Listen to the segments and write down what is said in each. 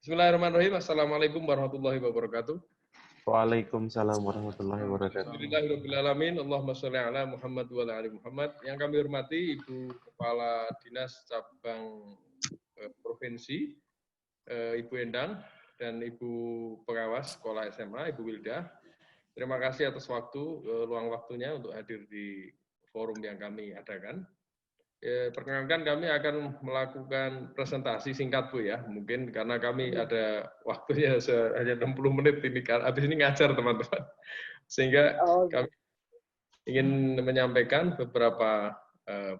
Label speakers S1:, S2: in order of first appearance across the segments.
S1: Bismillahirrahmanirrahim. Assalamualaikum warahmatullahi wabarakatuh.
S2: Waalaikumsalam warahmatullahi wabarakatuh.
S1: Alhamdulillahirrahmanirrahim. Allahumma sholli ala Muhammad wa ala ali Muhammad. Yang kami hormati Ibu Kepala Dinas Cabang Provinsi, Ibu Endang, dan Ibu Pengawas Sekolah SMA, Ibu Wilda. Terima kasih atas luang waktunya untuk hadir di forum yang kami adakan. Perkenalkan kami akan melakukan presentasi singkat Bu ya, mungkin karena kami ada waktunya hanya 60 menit ini, habis ini ngajar teman-teman. Sehingga kami ingin menyampaikan beberapa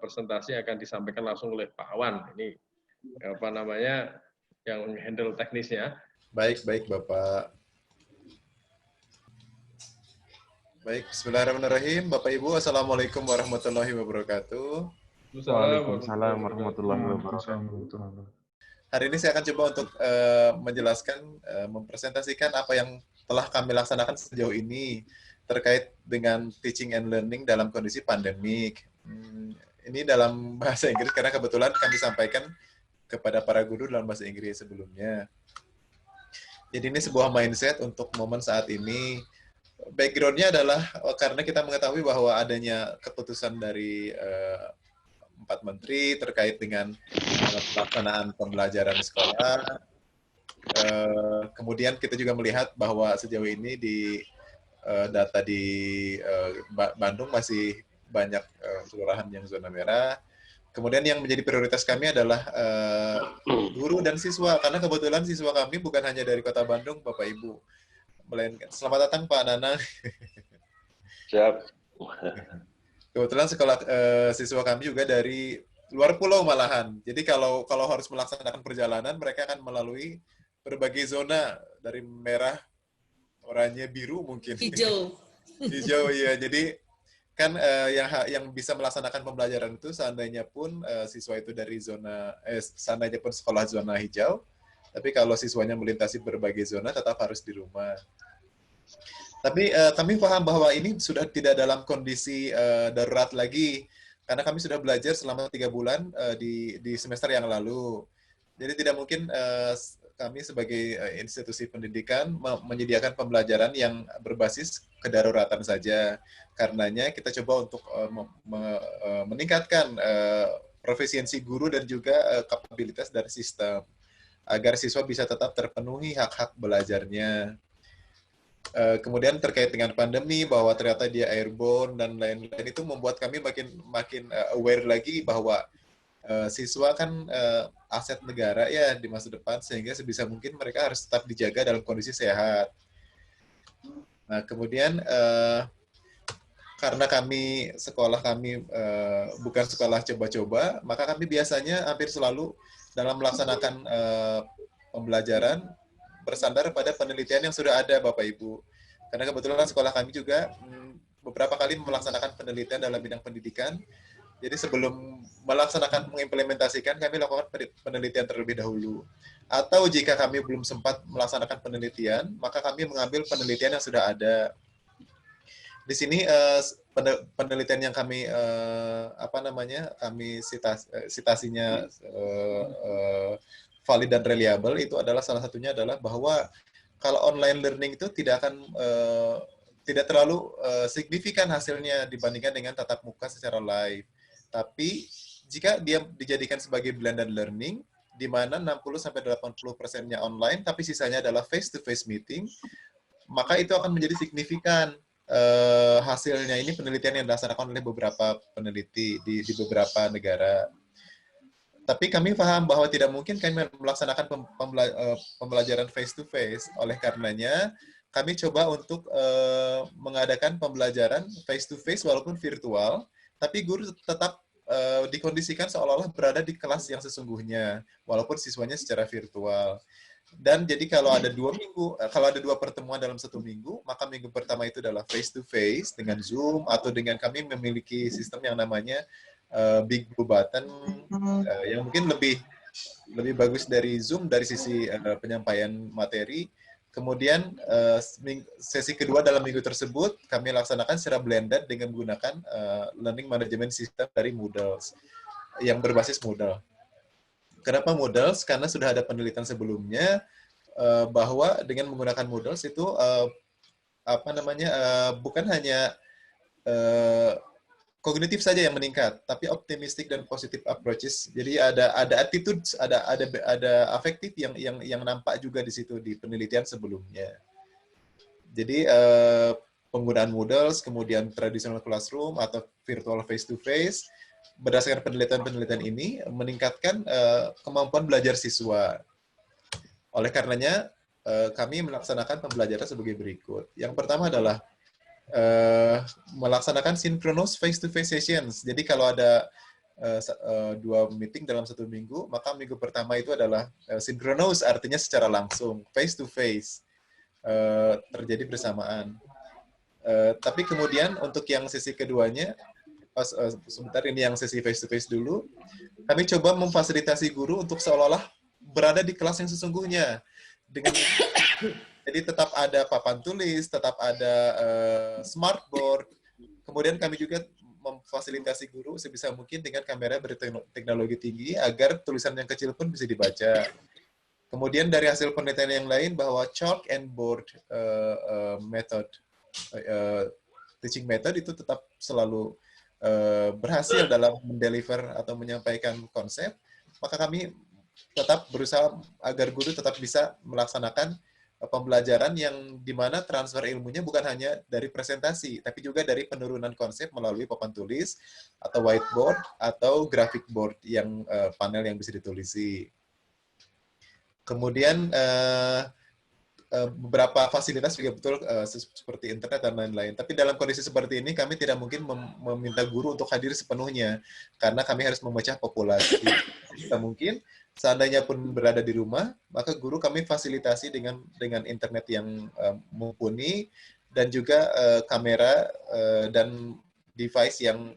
S1: presentasi yang akan disampaikan langsung oleh Pak Awan. Ini yang handle teknisnya.
S3: Baik Bapak. Baik, bismillahirrahmanirrahim. Bapak Ibu, Assalamualaikum warahmatullahi wabarakatuh.
S2: Waalaikumsalam warahmatullahi wabarakatuh.
S3: Hari ini saya akan coba untuk menjelaskan, mempresentasikan apa yang telah kami laksanakan sejauh ini terkait dengan teaching and learning dalam kondisi pandemik. Ini dalam bahasa Inggris karena kebetulan kami sampaikan kepada para guru dalam bahasa Inggris sebelumnya. Jadi ini sebuah mindset untuk momen saat ini. Background-nya adalah karena kita mengetahui bahwa adanya keputusan dari 4 menteri terkait dengan pelaksanaan pembelajaran sekolah. Kemudian kita juga melihat bahwa sejauh ini di data di Bandung masih banyak kelurahan yang zona merah. Kemudian yang menjadi prioritas kami adalah guru dan siswa, karena kebetulan siswa kami bukan hanya dari Kota Bandung, Bapak Ibu. Melainkan, selamat datang Pak Nanang.
S4: Siap.
S3: Kebetulan siswa kami juga dari luar pulau malahan. Jadi kalau harus melaksanakan perjalanan, mereka akan melalui berbagai zona dari merah, oranye, biru mungkin.
S5: Hijau.
S3: Hijau, iya. Jadi kan yang bisa melaksanakan pembelajaran itu seandainya pun siswa itu dari seandainya pun sekolah zona hijau, tapi kalau siswanya melintasi berbagai zona tetap harus di rumah. Tapi kami paham bahwa ini sudah tidak dalam kondisi darurat lagi, karena kami sudah belajar selama 3 bulan di semester yang lalu. Jadi tidak mungkin kami sebagai institusi pendidikan menyediakan pembelajaran yang berbasis kedaruratan saja. Karenanya kita coba untuk meningkatkan profisiensi guru dan juga kapabilitas dari sistem, agar siswa bisa tetap terpenuhi hak-hak belajarnya. Kemudian terkait dengan pandemi, bahwa ternyata dia airborne dan lain-lain, itu membuat kami makin aware lagi bahwa siswa kan aset negara ya di masa depan, sehingga sebisa mungkin mereka harus tetap dijaga dalam kondisi sehat. Nah, kemudian karena sekolah kami bukan sekolah coba-coba, maka kami biasanya hampir selalu dalam melaksanakan pembelajaran bersandar pada penelitian yang sudah ada, Bapak Ibu. Karena kebetulan sekolah kami juga beberapa kali melaksanakan penelitian dalam bidang pendidikan. Jadi sebelum mengimplementasikan, kami lakukan penelitian terlebih dahulu. Atau jika kami belum sempat melaksanakan penelitian, maka kami mengambil penelitian yang sudah ada. Di sini penelitian yang kami citasinya valid dan reliable, itu adalah salah satunya adalah bahwa kalau online learning itu tidak terlalu signifikan hasilnya dibandingkan dengan tatap muka secara live. Tapi jika dia dijadikan sebagai blended learning, di mana 60-80%-nya online, tapi sisanya adalah face-to-face meeting, maka itu akan menjadi signifikan hasilnya. Ini penelitian yang dilaksanakan oleh beberapa peneliti di beberapa negara. Tapi kami paham bahwa tidak mungkin kami melaksanakan pembelajaran face-to-face. Oleh karenanya, kami coba untuk mengadakan pembelajaran face-to-face walaupun virtual, tapi guru tetap dikondisikan seolah-olah berada di kelas yang sesungguhnya, walaupun siswanya secara virtual. Dan jadi kalau ada 2 pertemuan dalam 1 minggu, maka minggu pertama itu adalah face-to-face dengan Zoom, atau dengan kami memiliki sistem yang namanya Big Blue Button, yang mungkin lebih bagus dari Zoom dari sisi penyampaian materi. Kemudian sesi kedua dalam minggu tersebut kami laksanakan secara blended dengan menggunakan learning management system dari Moodle yang berbasis Moodle. Kenapa Moodle? Karena sudah ada penelitian sebelumnya, bahwa dengan menggunakan Moodle itu bukan hanya kognitif saja yang meningkat, tapi optimistic dan positive approaches. Jadi ada attitudes, ada afektif yang nampak juga di situ di penelitian sebelumnya. Jadi penggunaan Moodle, kemudian traditional classroom atau virtual face-to-face, berdasarkan penelitian-penelitian ini meningkatkan kemampuan belajar siswa. Oleh karenanya, kami melaksanakan pembelajaran sebagai berikut. Yang pertama adalah melaksanakan synchronous face-to-face sessions. Jadi kalau ada 2 meeting dalam 1 minggu, maka minggu pertama itu adalah synchronous, artinya secara langsung, face-to-face, terjadi bersamaan. Tapi kemudian untuk yang sesi keduanya, sebentar ini yang sesi face-to-face dulu, kami coba memfasilitasi guru untuk seolah-olah berada di kelas yang sesungguhnya. Jadi tetap ada papan tulis, tetap ada smartboard. Kemudian kami juga memfasilitasi guru sebisa mungkin dengan kamera berteknologi tinggi agar tulisan yang kecil pun bisa dibaca. Kemudian dari hasil penelitian yang lain bahwa chalk and board teaching method itu tetap selalu berhasil dalam mendeliver atau menyampaikan konsep, maka kami tetap berusaha agar guru tetap bisa melaksanakan pembelajaran yang dimana transfer ilmunya bukan hanya dari presentasi, tapi juga dari penurunan konsep melalui papan tulis, atau whiteboard, atau graphic board yang panel yang bisa ditulisi. Kemudian beberapa fasilitas juga betul seperti internet dan lain-lain. Tapi dalam kondisi seperti ini, kami tidak mungkin meminta guru untuk hadir sepenuhnya, karena kami harus memecah populasi. Tidak mungkin. Seandainya pun berada di rumah, maka guru kami fasilitasi dengan internet yang mumpuni dan juga kamera dan device yang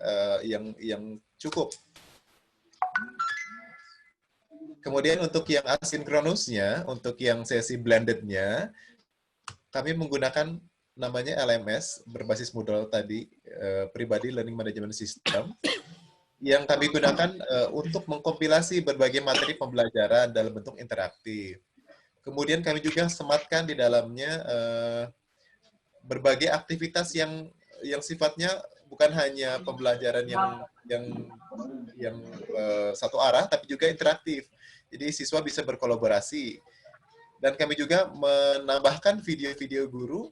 S3: cukup. Kemudian untuk yang asinkronusnya, untuk yang sesi blended-nya, kami menggunakan namanya LMS berbasis Moodle tadi, Pribadi Learning Management System, yang kami gunakan untuk mengkompilasi berbagai materi pembelajaran dalam bentuk interaktif. Kemudian kami juga sematkan di dalamnya berbagai aktivitas yang sifatnya bukan hanya pembelajaran yang satu arah, tapi juga interaktif. Jadi siswa bisa berkolaborasi. Dan kami juga menambahkan video-video guru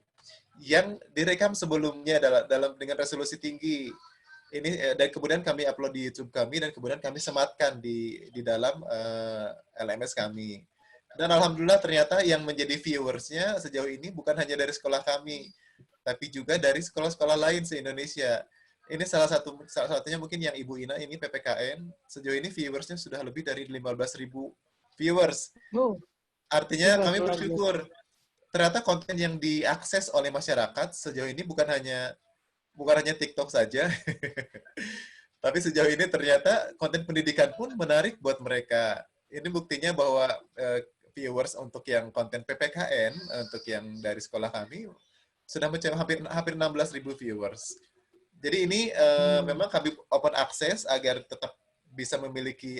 S3: yang direkam sebelumnya dengan resolusi tinggi. Ini dan kemudian kami upload di YouTube kami dan kemudian kami sematkan di dalam LMS kami. Dan alhamdulillah ternyata yang menjadi viewersnya sejauh ini bukan hanya dari sekolah kami, tapi juga dari sekolah-sekolah lain se-Indonesia. Ini salah satunya mungkin yang Ibu Ina ini PPKN, sejauh ini viewersnya sudah lebih dari 15.000 viewers. Artinya kami bersyukur ternyata konten yang diakses oleh masyarakat sejauh ini bukan hanya TikTok saja, tapi sejauh ini ternyata konten pendidikan pun menarik buat mereka. Ini buktinya bahwa viewers untuk yang konten PPKN, untuk yang dari sekolah kami, sudah mencapai hampir 16.000 viewers. Jadi ini memang kami open access agar tetap bisa memiliki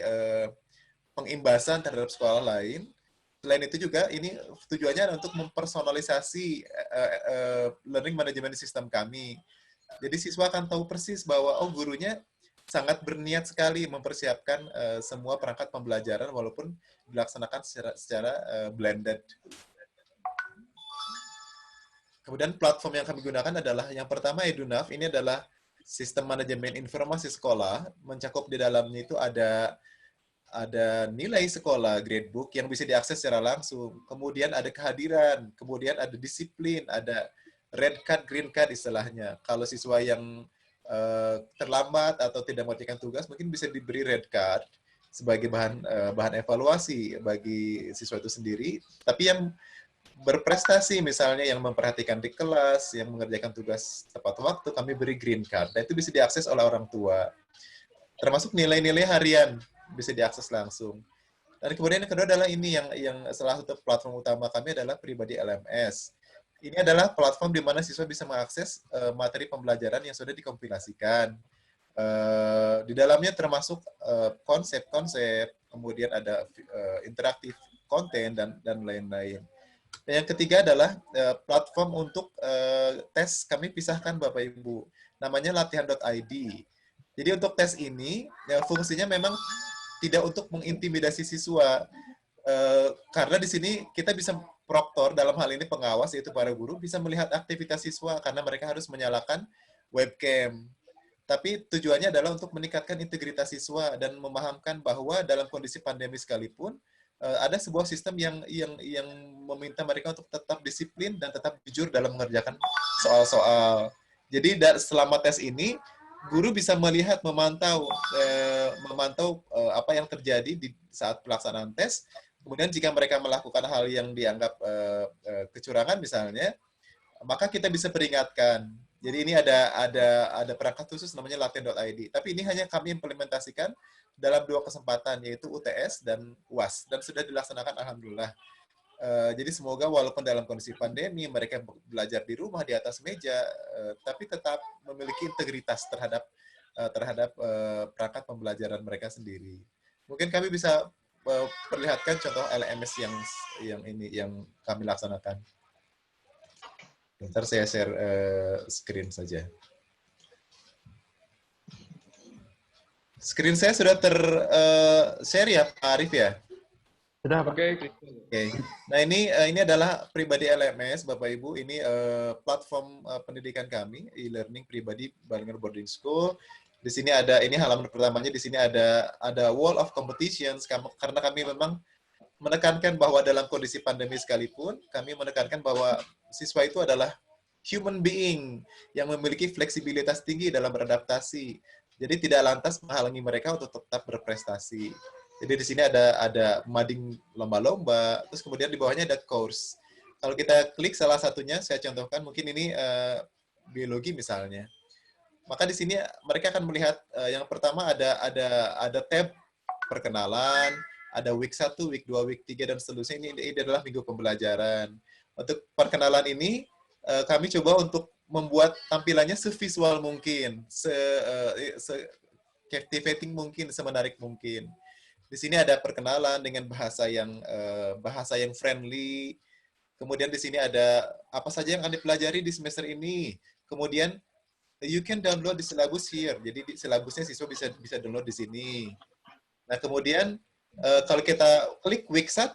S3: pengimbasan terhadap sekolah lain. Selain itu juga ini tujuannya untuk mempersonalisasi learning management system kami. Jadi siswa akan tahu persis bahwa gurunya sangat berniat sekali mempersiapkan semua perangkat pembelajaran walaupun dilaksanakan secara blended. Kemudian platform yang kami gunakan adalah yang pertama Edunaf. Ini adalah sistem manajemen informasi sekolah. Mencakup di dalamnya itu ada nilai sekolah, gradebook yang bisa diakses secara langsung. Kemudian ada kehadiran, kemudian ada disiplin, ada red card, green card istilahnya. Kalau siswa yang terlambat atau tidak mengerjakan tugas, mungkin bisa diberi red card sebagai bahan evaluasi bagi siswa itu sendiri. Tapi yang berprestasi, misalnya yang memperhatikan di kelas, yang mengerjakan tugas tepat waktu, kami beri green card. Dan itu bisa diakses oleh orang tua. Termasuk nilai-nilai harian bisa diakses langsung. Dan kemudian yang kedua adalah ini yang salah satu platform utama kami adalah Pribadi LMS. Ini adalah platform di mana siswa bisa mengakses materi pembelajaran yang sudah dikompilasikan. Di dalamnya termasuk konsep-konsep, kemudian ada interaktif konten dan lain-lain. Dan yang ketiga adalah platform untuk tes kami pisahkan Bapak Ibu. Namanya latihan.id. Jadi untuk tes ini fungsinya memang tidak untuk mengintimidasi siswa. Karena di sini kita bisa proktor, dalam hal ini pengawas yaitu para guru, bisa melihat aktivitas siswa karena mereka harus menyalakan webcam. Tapi tujuannya adalah untuk meningkatkan integritas siswa dan memahamkan bahwa dalam kondisi pandemi sekalipun ada sebuah sistem yang meminta mereka untuk tetap disiplin dan tetap jujur dalam mengerjakan soal-soal. Jadi selama tes ini guru bisa melihat, memantau apa yang terjadi di saat pelaksanaan tes. Kemudian jika mereka melakukan hal yang dianggap kecurangan misalnya, maka kita bisa peringatkan. Jadi ini ada perangkat khusus namanya latihan.id. Tapi ini hanya kami implementasikan dalam 2 kesempatan, yaitu UTS dan UAS. Dan sudah dilaksanakan alhamdulillah. Jadi semoga walaupun dalam kondisi pandemi, mereka belajar di rumah, di atas meja, tapi tetap memiliki integritas terhadap perangkat pembelajaran mereka sendiri. Mungkin kami bisa perlihatkan contoh LMS yang kami laksanakan. Bentar saya share screen saja. Screen saya sudah share ya, Pak Arif ya?
S2: Sudah, Pak.
S3: Oke. Nah, ini adalah pribadi LMS, Bapak Ibu. Ini platform pendidikan kami, e-learning pribadi Balinger Boarding School. Di sini ini halaman pertamanya, di sini ada wall of competitions, karena kami memang menekankan bahwa dalam kondisi pandemi sekalipun, kami menekankan bahwa siswa itu adalah human being yang memiliki fleksibilitas tinggi dalam beradaptasi. Jadi tidak lantas menghalangi mereka untuk tetap berprestasi. Jadi di sini ada mading lomba-lomba, terus kemudian di bawahnya ada course. Kalau kita klik salah satunya, saya contohkan, mungkin ini biologi misalnya. Maka di sini mereka akan melihat yang pertama ada tab perkenalan, ada week 1, week 2, week 3, dan seterusnya. Ini adalah minggu pembelajaran. Untuk perkenalan ini, kami coba untuk membuat tampilannya sevisual mungkin, captivating mungkin, semenarik mungkin. Di sini ada perkenalan dengan bahasa yang friendly. Kemudian di sini ada apa saja yang akan dipelajari di semester ini. Kemudian you can download the syllabus here. Jadi di syllabusnya siswa bisa download di sini. Nah, kemudian kalau kita klik week 1,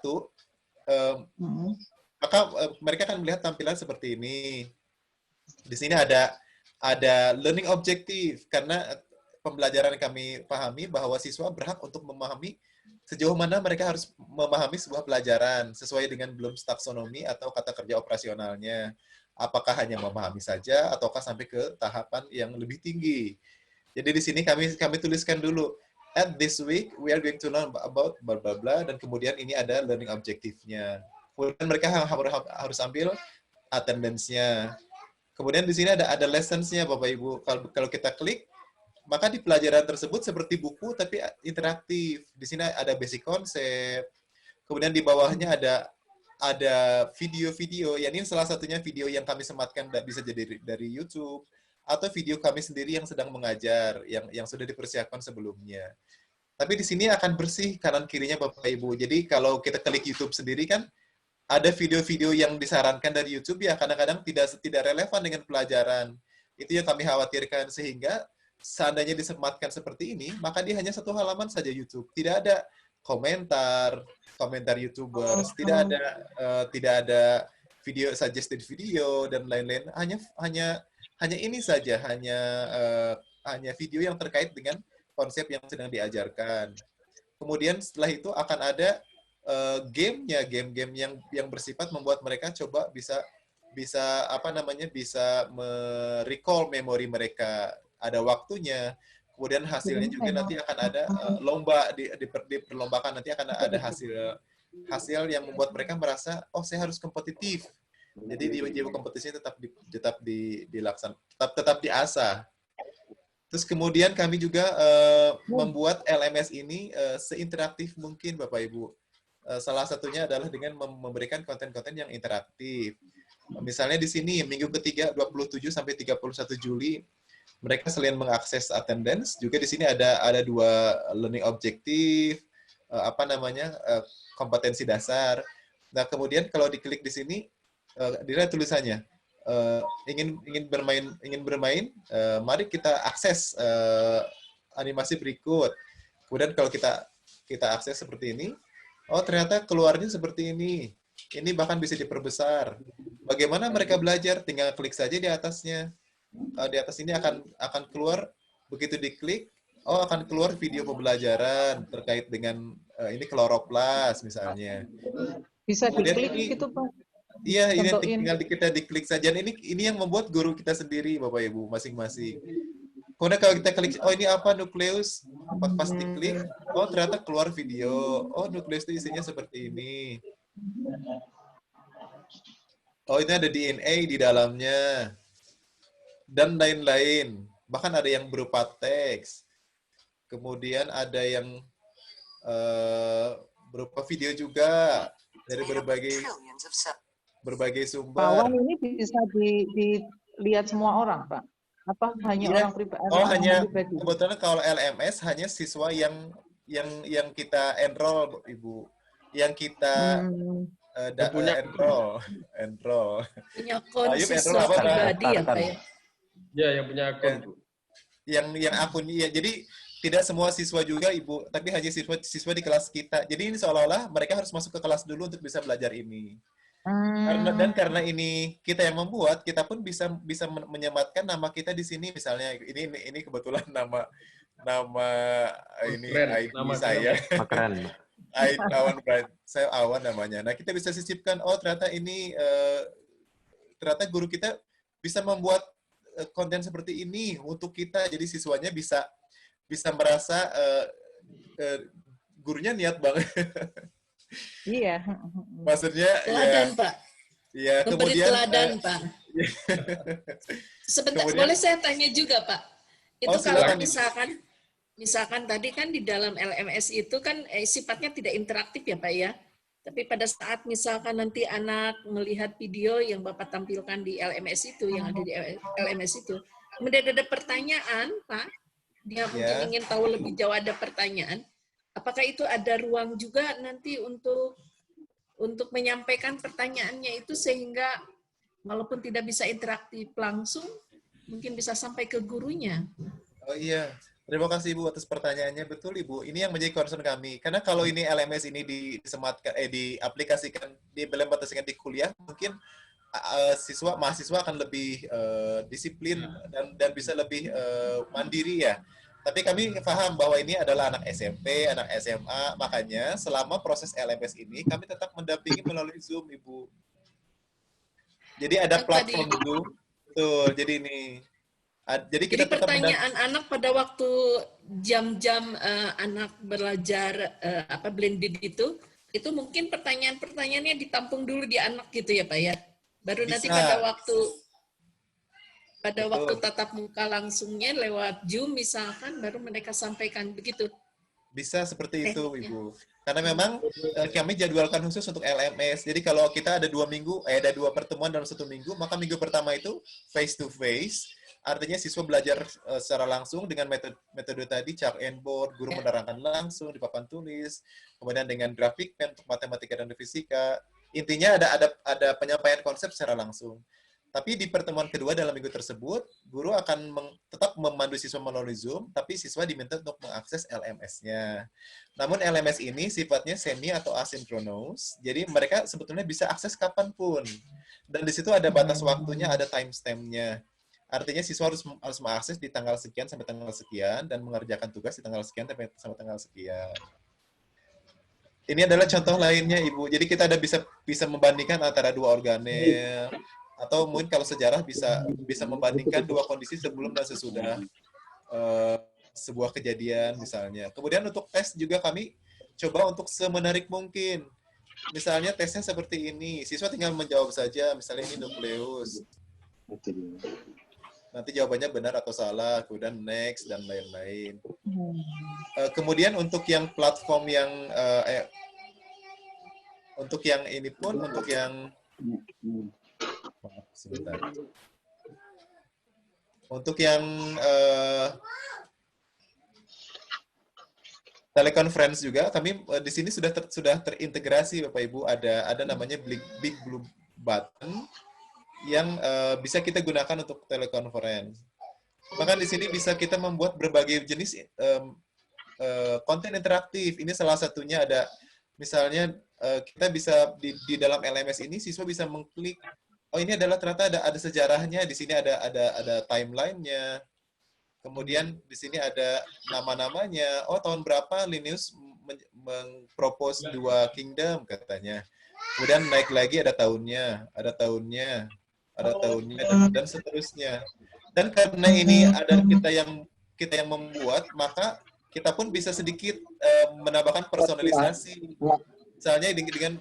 S3: maka mereka akan melihat tampilan seperti ini. Di sini ada learning objective, karena pembelajaran kami pahami bahwa siswa berhak untuk memahami sejauh mana mereka harus memahami sebuah pelajaran sesuai dengan Bloom's taxonomy atau kata kerja operasionalnya. Apakah hanya memahami saja ataukah sampai ke tahapan yang lebih tinggi. Jadi di sini kami tuliskan dulu, at this week we are going to learn about bla bla bla, dan kemudian ini ada learning objective-nya. Kemudian mereka harus ambil attendance-nya. Kemudian di sini ada lessons-nya, Bapak Ibu. Kalau kita klik, maka di pelajaran tersebut seperti buku tapi interaktif. Di sini ada basic konsep. Kemudian di bawahnya ada video-video. Ya, ini salah satunya video yang kami sematkan, bisa jadi dari YouTube atau video kami sendiri yang sedang mengajar, yang sudah dipersiapkan sebelumnya. Tapi di sini akan bersih kanan kirinya Bapak Ibu. Jadi kalau kita klik YouTube sendiri kan ada video-video yang disarankan dari YouTube ya kadang-kadang tidak relevan dengan pelajaran. Itu yang kami khawatirkan, sehingga seandainya disematkan seperti ini, maka dia hanya 1 halaman saja YouTube. Tidak ada komentar YouTubers, tidak ada video suggested video dan lain-lain. Hanya ini saja, hanya video yang terkait dengan konsep yang sedang diajarkan. Kemudian setelah itu akan ada game-game yang bersifat membuat mereka coba bisa recall memori mereka. Ada waktunya. Kemudian hasilnya juga nanti akan ada lomba diperlombakan, nanti akan ada hasil yang membuat mereka merasa saya harus kompetitif. Jadi di kompetisi tetap diasah. Terus kemudian kami juga membuat LMS ini seinteraktif mungkin Bapak Ibu. Salah satunya adalah dengan memberikan konten-konten yang interaktif. Misalnya di sini minggu ketiga 27 sampai 31 Juli mereka selain mengakses attendance, juga di sini ada 2 learning objective. kompetensi dasar. Nah, kemudian kalau diklik di sini, dilihat tulisannya, ingin bermain, mari kita akses animasi berikut. Kemudian kalau kita akses seperti ini, oh ternyata keluarnya seperti ini. Ini bahkan bisa diperbesar. Bagaimana mereka belajar? Tinggal klik saja di atasnya. Di atas ini akan keluar, begitu diklik, oh akan keluar video pembelajaran terkait dengan ini kloroplas misalnya.
S5: Bisa
S3: Kemudian
S5: diklik gitu Pak.
S3: Iya, ini
S5: Contohin.
S3: tinggal kita diklik saja. Ini yang membuat guru kita sendiri, Bapak Ibu, masing-masing. Kemudian kalau kita klik, oh ini apa nukleus? Pas diklik, oh ternyata keluar video. Oh nukleus itu isinya seperti ini. Oh ini ada DNA di dalamnya. Dan lain-lain. Bahkan ada yang berupa teks. Kemudian ada yang berupa video juga dari berbagai sumber.
S5: Pak Wan ini bisa dilihat semua orang, Pak? Apa hanya orang pribadi?
S3: Oh, hanya kebetulan kalau LMS hanya siswa yang kita enroll, Ibu. Yang kita enroll.
S6: Punya akun siswa pribadi ya, Pak ya?
S1: Ya, yang punya akun, Bu.
S3: Yang akun, ya. Jadi tidak semua siswa juga, Ibu, tapi hanya siswa di kelas kita. Jadi ini seolah-olah mereka harus masuk ke kelas dulu untuk bisa belajar ini. Karena ini kita yang membuat, kita pun bisa menyematkan nama kita di sini, misalnya ini kebetulan nama ini ID saya.
S2: Keren.
S3: Awan Bright, saya Awan namanya. Nah, kita bisa sisipkan, oh ternyata ini ternyata guru kita bisa membuat konten seperti ini untuk kita, jadi siswanya bisa merasa gurunya niat banget.
S5: Iya.
S3: Maksudnya
S6: teladan, Pak.
S3: Ya,
S6: memberi
S3: kemudian
S6: teladan, Pak. Sebentar, boleh saya tanya juga, Pak? Itu kalau misalkan tadi kan di dalam LMS itu kan sifatnya tidak interaktif ya, Pak ya. Tapi pada saat misalkan nanti anak melihat video yang Bapak tampilkan di LMS itu, yang ada di LMS itu, kemudian ada pertanyaan, Pak, dia mungkin ingin tahu lebih jauh, ada pertanyaan, apakah itu ada ruang juga nanti untuk menyampaikan pertanyaannya itu sehingga walaupun tidak bisa interaktif langsung, mungkin bisa sampai ke gurunya?
S3: Oh iya, terima kasih Ibu atas pertanyaannya. Betul Ibu, ini yang menjadi concern kami. Karena kalau ini LMS ini diaplikasikan, diimplementasikan di kuliah, mungkin mahasiswa akan lebih disiplin dan bisa lebih mandiri ya. Tapi kami paham bahwa ini adalah anak SMP, anak SMA, makanya selama proses LMS ini kami tetap mendampingi melalui Zoom, Ibu. Jadi ada platform Zoom. Betul, jadi ini. Jadi
S6: pertanyaan anak pada waktu jam-jam anak belajar blended itu mungkin pertanyaan-pertanyaannya ditampung dulu di anak gitu ya Pak ya? Baru bisa. Nanti pada waktu tatap muka langsungnya lewat Zoom misalkan, baru mereka sampaikan begitu.
S3: Bisa seperti itu, Ibu. Karena memang kami jadwalkan khusus untuk LMS. Jadi kalau kita ada 2 pertemuan dalam 1 minggu, maka minggu pertama itu face to face. Artinya siswa belajar secara langsung dengan metode tadi, chalk and board, guru menerangkan langsung di papan tulis, kemudian dengan grafik pen untuk matematika dan fisika. Intinya ada penyampaian konsep secara langsung. Tapi di pertemuan kedua dalam minggu tersebut, guru akan tetap memandu siswa melalui Zoom, tapi siswa diminta untuk mengakses LMS-nya. Namun LMS ini sifatnya semi atau asinkronus, jadi mereka sebetulnya bisa akses kapanpun. Dan di situ ada batas waktunya, ada timestamp-nya. Artinya siswa harus mengakses di tanggal sekian sampai tanggal sekian, dan mengerjakan tugas di tanggal sekian sampai tanggal sekian. Ini adalah contoh lainnya, Ibu. Jadi kita bisa membandingkan antara 2 organel, atau mungkin kalau sejarah bisa membandingkan 2 kondisi sebelum dan sesudah sebuah kejadian misalnya. Kemudian untuk tes juga kami coba untuk semenarik mungkin. Misalnya tesnya seperti ini, siswa tinggal menjawab saja, misalnya ini nukleus. Nanti jawabannya benar atau salah, kemudian next dan lain-lain. Kemudian untuk yang platform yang untuk yang ini pun, untuk yang sebentar. Untuk yang teleconference juga kami di sini sudah terintegrasi Bapak Ibu, ada namanya Big Blue Button yang bisa kita gunakan untuk teleconference. Bahkan di sini bisa kita membuat berbagai jenis konten interaktif. Ini salah satunya ada misalnya kita bisa di dalam LMS ini siswa bisa mengklik, oh ini adalah ternyata ada sejarahnya, di sini ada timeline-nya. Kemudian di sini ada nama-namanya. Oh, tahun berapa Linnaeus mempropose 2 kingdom katanya. Kemudian naik lagi ada tahunnya, dan seterusnya. Dan karena ini ada kita yang membuat, maka kita pun bisa sedikit menambahkan personalisasi. Misalnya dengan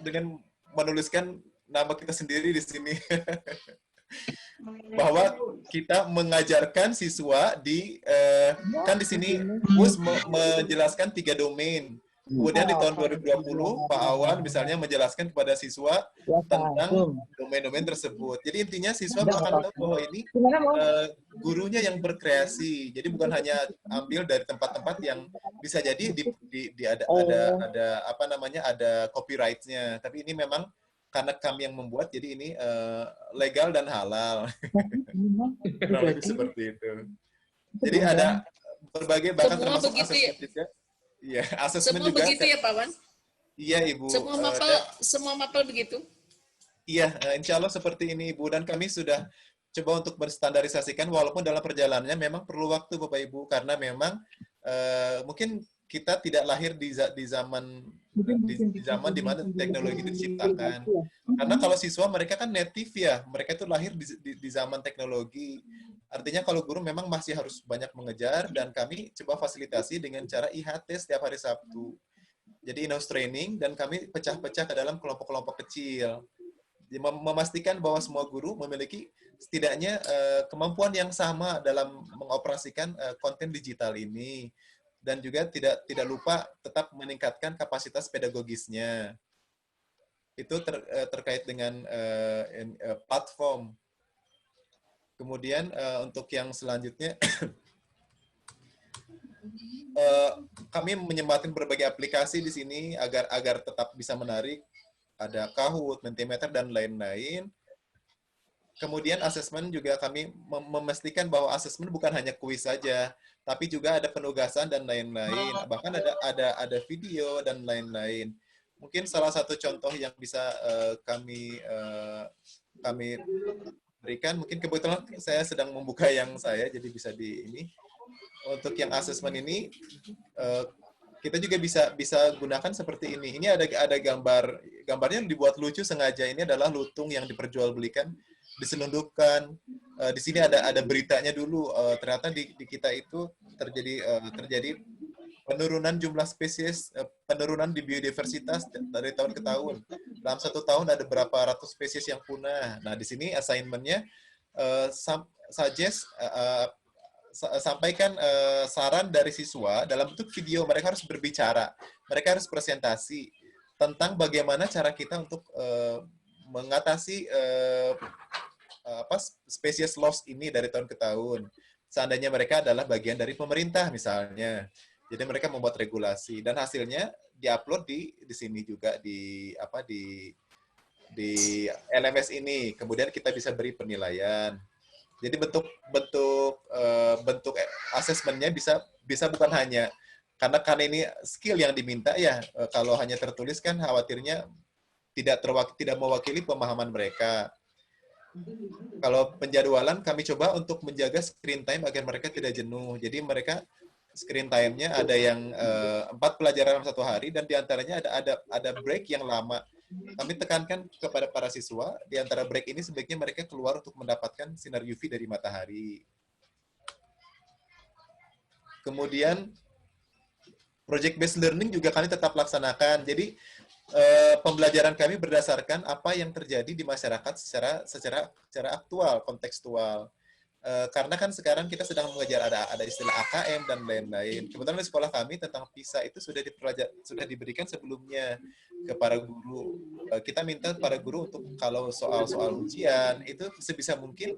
S3: menuliskan nama kita sendiri di sini. Bahwa kita mengajarkan siswa kan di sini Gus menjelaskan 3 domain. Kemudian di tahun 2020 Pak Awan misalnya menjelaskan kepada siswa tentang domain-domain tersebut. Jadi intinya siswa akan tahu bahwa ini gurunya yang berkreasi. Jadi bukan hanya ambil dari tempat-tempat yang bisa jadi ada copyright-nya. Tapi ini memang karena kami yang membuat, jadi ini legal dan halal. Kurang lebih seperti itu. Jadi ada berbagai, bahkan
S6: semua
S3: termasuk
S6: begitu
S3: asesmen juga. Iya, asesmen
S6: semua
S3: juga.
S6: Begitu ya Pak Wan?
S3: Iya Ibu.
S6: Semua mapel begitu?
S3: Iya, insya Allah seperti ini Ibu. Dan kami sudah coba untuk berstandarisasikan, walaupun dalam perjalanannya memang perlu waktu Bapak Ibu, karena memang mungkin kita tidak lahir di zaman di mana teknologi itu diciptakan. Karena kalau siswa mereka kan native ya, mereka itu lahir di zaman teknologi. Artinya kalau guru memang masih harus banyak mengejar, dan kami coba fasilitasi dengan cara IHT setiap hari Sabtu. Jadi in-house training, dan kami pecah-pecah ke dalam kelompok-kelompok kecil. Memastikan bahwa semua guru memiliki setidaknya kemampuan yang sama dalam mengoperasikan konten digital ini. Dan juga tidak lupa tetap meningkatkan kapasitas pedagogisnya. Itu terkait dengan platform. Kemudian untuk yang selanjutnya, kami menyempatkan berbagai aplikasi di sini agar tetap bisa menarik. Ada Kahoot, Mentimeter, dan lain-lain. Kemudian asesmen juga kami memastikan bahwa asesmen bukan hanya kuis saja, tapi juga ada penugasan dan lain-lain. Bahkan ada video dan lain-lain. Mungkin salah satu contoh yang bisa kami berikan, mungkin kebetulan saya sedang membuka yang saya, jadi bisa di ini. Untuk yang asesmen ini, kita juga bisa gunakan seperti ini. Ini ada gambarnya dibuat lucu sengaja. Ini adalah lutung yang diperjualbelikan, diselundupkan. Di sini ada beritanya dulu. Ternyata di kita itu terjadi penurunan jumlah spesies, penurunan di biodiversitas dari tahun ke tahun. Dalam 1 tahun ada berapa ratus spesies yang punah. Nah, di sini assignment-nya sampaikan saran dari siswa dalam bentuk video. Mereka harus berbicara, mereka harus presentasi tentang bagaimana cara kita untuk mengatasi spesies loss ini dari tahun ke tahun. Seandainya mereka adalah bagian dari pemerintah misalnya, jadi mereka membuat regulasi, dan hasilnya diupload di sini juga di LMS ini. Kemudian kita bisa beri penilaian. Jadi bentuk asesmennya bisa bukan hanya karena ini skill yang diminta ya. Kalau hanya tertulis kan khawatirnya tidak mewakili pemahaman mereka. Kalau penjadwalan kami coba untuk menjaga screen time agar mereka tidak jenuh. Jadi mereka screen time-nya ada yang 4 pelajaran dalam 1 hari, dan diantaranya ada break yang lama. Kami tekankan kepada para siswa, di antara break ini sebaiknya mereka keluar untuk mendapatkan sinar UV dari matahari. Kemudian, project-based learning juga kami tetap laksanakan. Jadi, pembelajaran kami berdasarkan apa yang terjadi di masyarakat secara aktual, kontekstual. Karena kan sekarang kita sedang mengejar ada istilah AKM dan lain-lain. Kebetulan di sekolah kami tentang PISA itu sudah diberikan sebelumnya ke para guru. Kita minta para guru untuk kalau soal ujian itu sebisa mungkin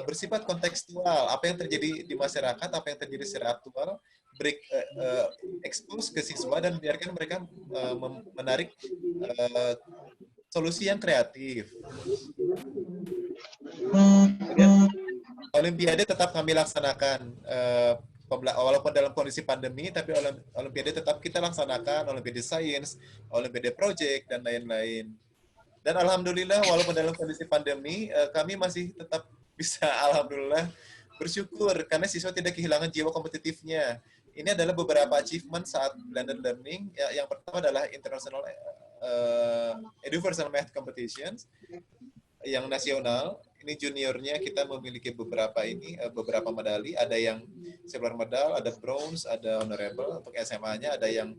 S3: bersifat kontekstual. Apa yang terjadi di masyarakat, apa yang terjadi secara aktual expose ke siswa dan biarkan mereka menarik solusi yang kreatif. Kemudian, Olimpiade tetap kami laksanakan, walaupun dalam kondisi pandemi, tapi Olimpiade tetap kita laksanakan, Olimpiade Sains, Olimpiade Project, dan lain-lain. Dan alhamdulillah, walaupun dalam kondisi pandemi, kami masih tetap bisa, alhamdulillah, bersyukur karena siswa tidak kehilangan jiwa kompetitifnya. Ini adalah beberapa achievement saat blended learning. Yang pertama adalah International Universal Math Competitions yang nasional. Ini juniornya kita memiliki beberapa medali. Ada yang silver medal, ada bronze, ada honorable. Untuk SMA-nya ada yang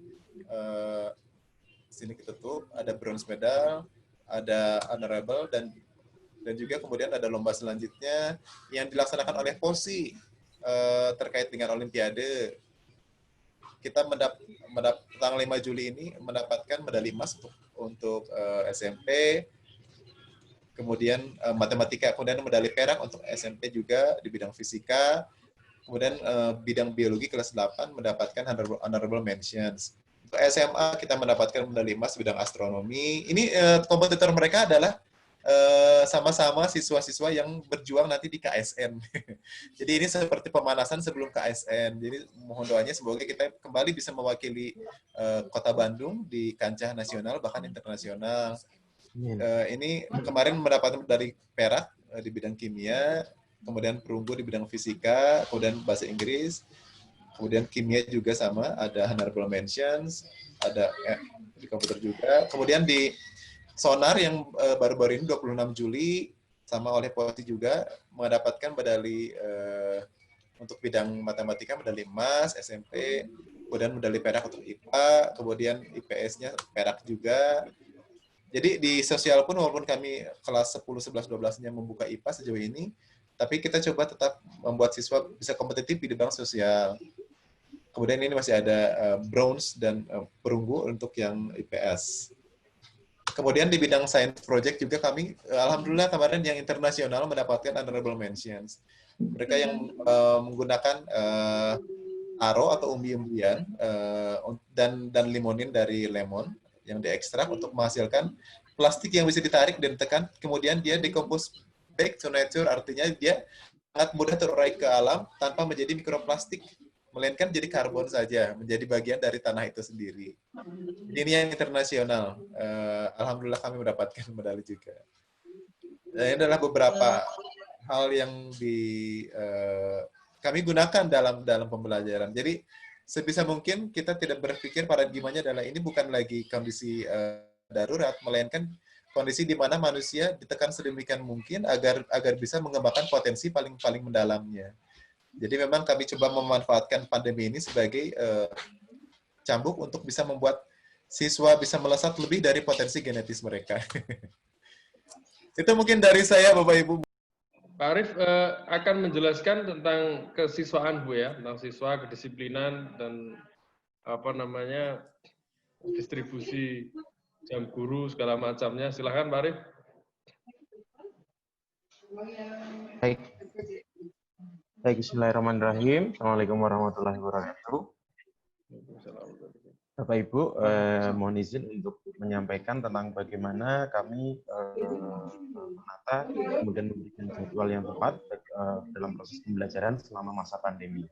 S3: sini kita tutup, ada bronze medal, ada honorable, dan juga kemudian ada lomba selanjutnya yang dilaksanakan oleh POSI terkait dengan Olimpiade. Kita tanggal 5 Juli ini mendapatkan medali emas untuk SMP, kemudian matematika, kemudian medali perak untuk SMP juga di bidang fisika, kemudian bidang biologi kelas 8 mendapatkan honorable mentions. Untuk SMA kita mendapatkan medali emas bidang astronomi. Ini kompetitor mereka adalah sama-sama siswa-siswa yang berjuang nanti di KSN. Jadi ini seperti pemanasan sebelum KSN. Jadi mohon doanya semoga kita kembali bisa mewakili Kota Bandung di kancah nasional bahkan internasional. Ini kemarin mendapatkan medali perak di bidang kimia, kemudian perunggu di bidang fisika, kemudian bahasa Inggris, kemudian kimia juga sama, ada honorable mentions, ada di komputer juga, kemudian di sonar yang baru-baru ini 26 Juli sama oleh POSI juga mendapatkan medali untuk bidang matematika, medali emas SMP, kemudian medali perak untuk IPA, kemudian IPS-nya perak juga. Jadi di sosial pun walaupun kami kelas 10, 11, 12-nya membuka IPA sejauh ini, tapi kita coba tetap membuat siswa bisa kompetitif di bidang sosial. Kemudian ini masih ada bronze dan perunggu untuk yang IPS. Kemudian di bidang science project juga kami, alhamdulillah kemarin yang internasional mendapatkan honorable mentions. Mereka yang menggunakan aro atau umbi-umbian dan limonin dari lemon yang diekstrak untuk menghasilkan plastik yang bisa ditarik dan ditekan, kemudian dia decompose back to nature, artinya dia sangat mudah terurai ke alam tanpa menjadi mikroplastik, melainkan jadi karbon saja, menjadi bagian dari tanah itu sendiri. Ini yang internasional. Alhamdulillah kami mendapatkan medali juga. Dan ini adalah beberapa hal yang kami gunakan dalam pembelajaran. Jadi sebisa mungkin kita tidak berpikir paradigmanya adalah ini bukan lagi kondisi darurat, melainkan kondisi di mana manusia ditekan sedemikian mungkin agar bisa mengembangkan potensi paling mendalamnya. Jadi memang kami coba memanfaatkan pandemi ini sebagai cambuk untuk bisa membuat siswa bisa melesat lebih dari potensi genetis mereka. Itu mungkin dari saya, Bapak Ibu.
S1: Pak Arief akan menjelaskan tentang kesiswaan, Bu, ya, tentang siswa, kedisiplinan, dan distribusi jam guru segala macamnya. Silakan, Pak Arief.
S2: Baik, bismillahirrahmanirrahim. Assalamualaikum warahmatullahi wabarakatuh. Bapak Ibu, mohon izin untuk menyampaikan tentang bagaimana kami menata kemudian memberikan jadwal yang tepat dalam proses pembelajaran selama masa pandemi.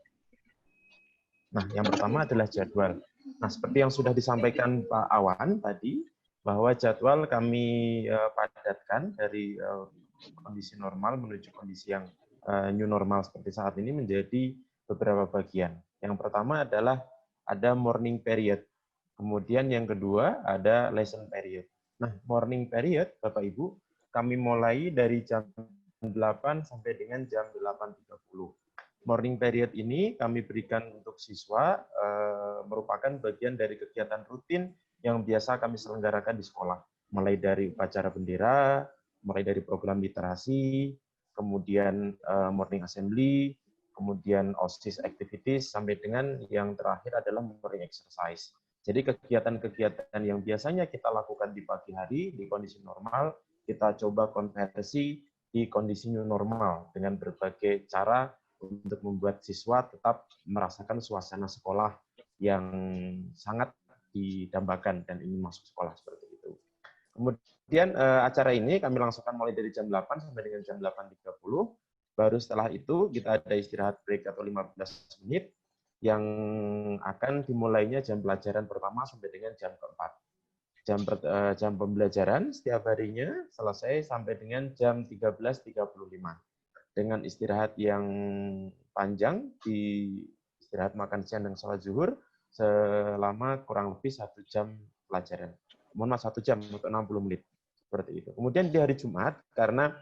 S2: Nah, yang pertama adalah jadwal. Nah, seperti yang sudah disampaikan Pak Awan tadi, bahwa jadwal kami padatkan dari kondisi normal menuju kondisi yang new normal seperti saat ini menjadi beberapa bagian. Yang pertama adalah ada morning period. Kemudian yang kedua ada lesson period. Nah, morning period, Bapak Ibu, kami mulai dari jam 8 sampai dengan jam 8.30. Morning period ini kami berikan untuk siswa, merupakan bagian dari kegiatan rutin yang biasa kami selenggarakan di sekolah. Mulai dari upacara bendera, mulai dari program literasi, kemudian morning assembly, kemudian OSIS activities, sampai dengan yang terakhir adalah morning exercise. Jadi kegiatan-kegiatan yang biasanya kita lakukan di pagi hari, di kondisi normal, kita coba konversi di kondisi new normal dengan berbagai cara untuk membuat siswa tetap merasakan suasana sekolah yang sangat didambakan dan ingin masuk sekolah seperti itu. Kemudian acara ini kami langsungkan mulai dari jam 8 sampai dengan jam 8.30. Baru setelah itu kita ada istirahat break atau 15 menit yang akan dimulainya jam pelajaran pertama sampai dengan jam keempat. Jam pembelajaran setiap harinya selesai sampai dengan jam 13.35. Dengan istirahat yang panjang, di istirahat makan siang dan sholat zuhur selama kurang lebih 1 jam pelajaran. Mohon maaf, 1 jam untuk 60 menit. Seperti itu. Kemudian di hari Jumat, karena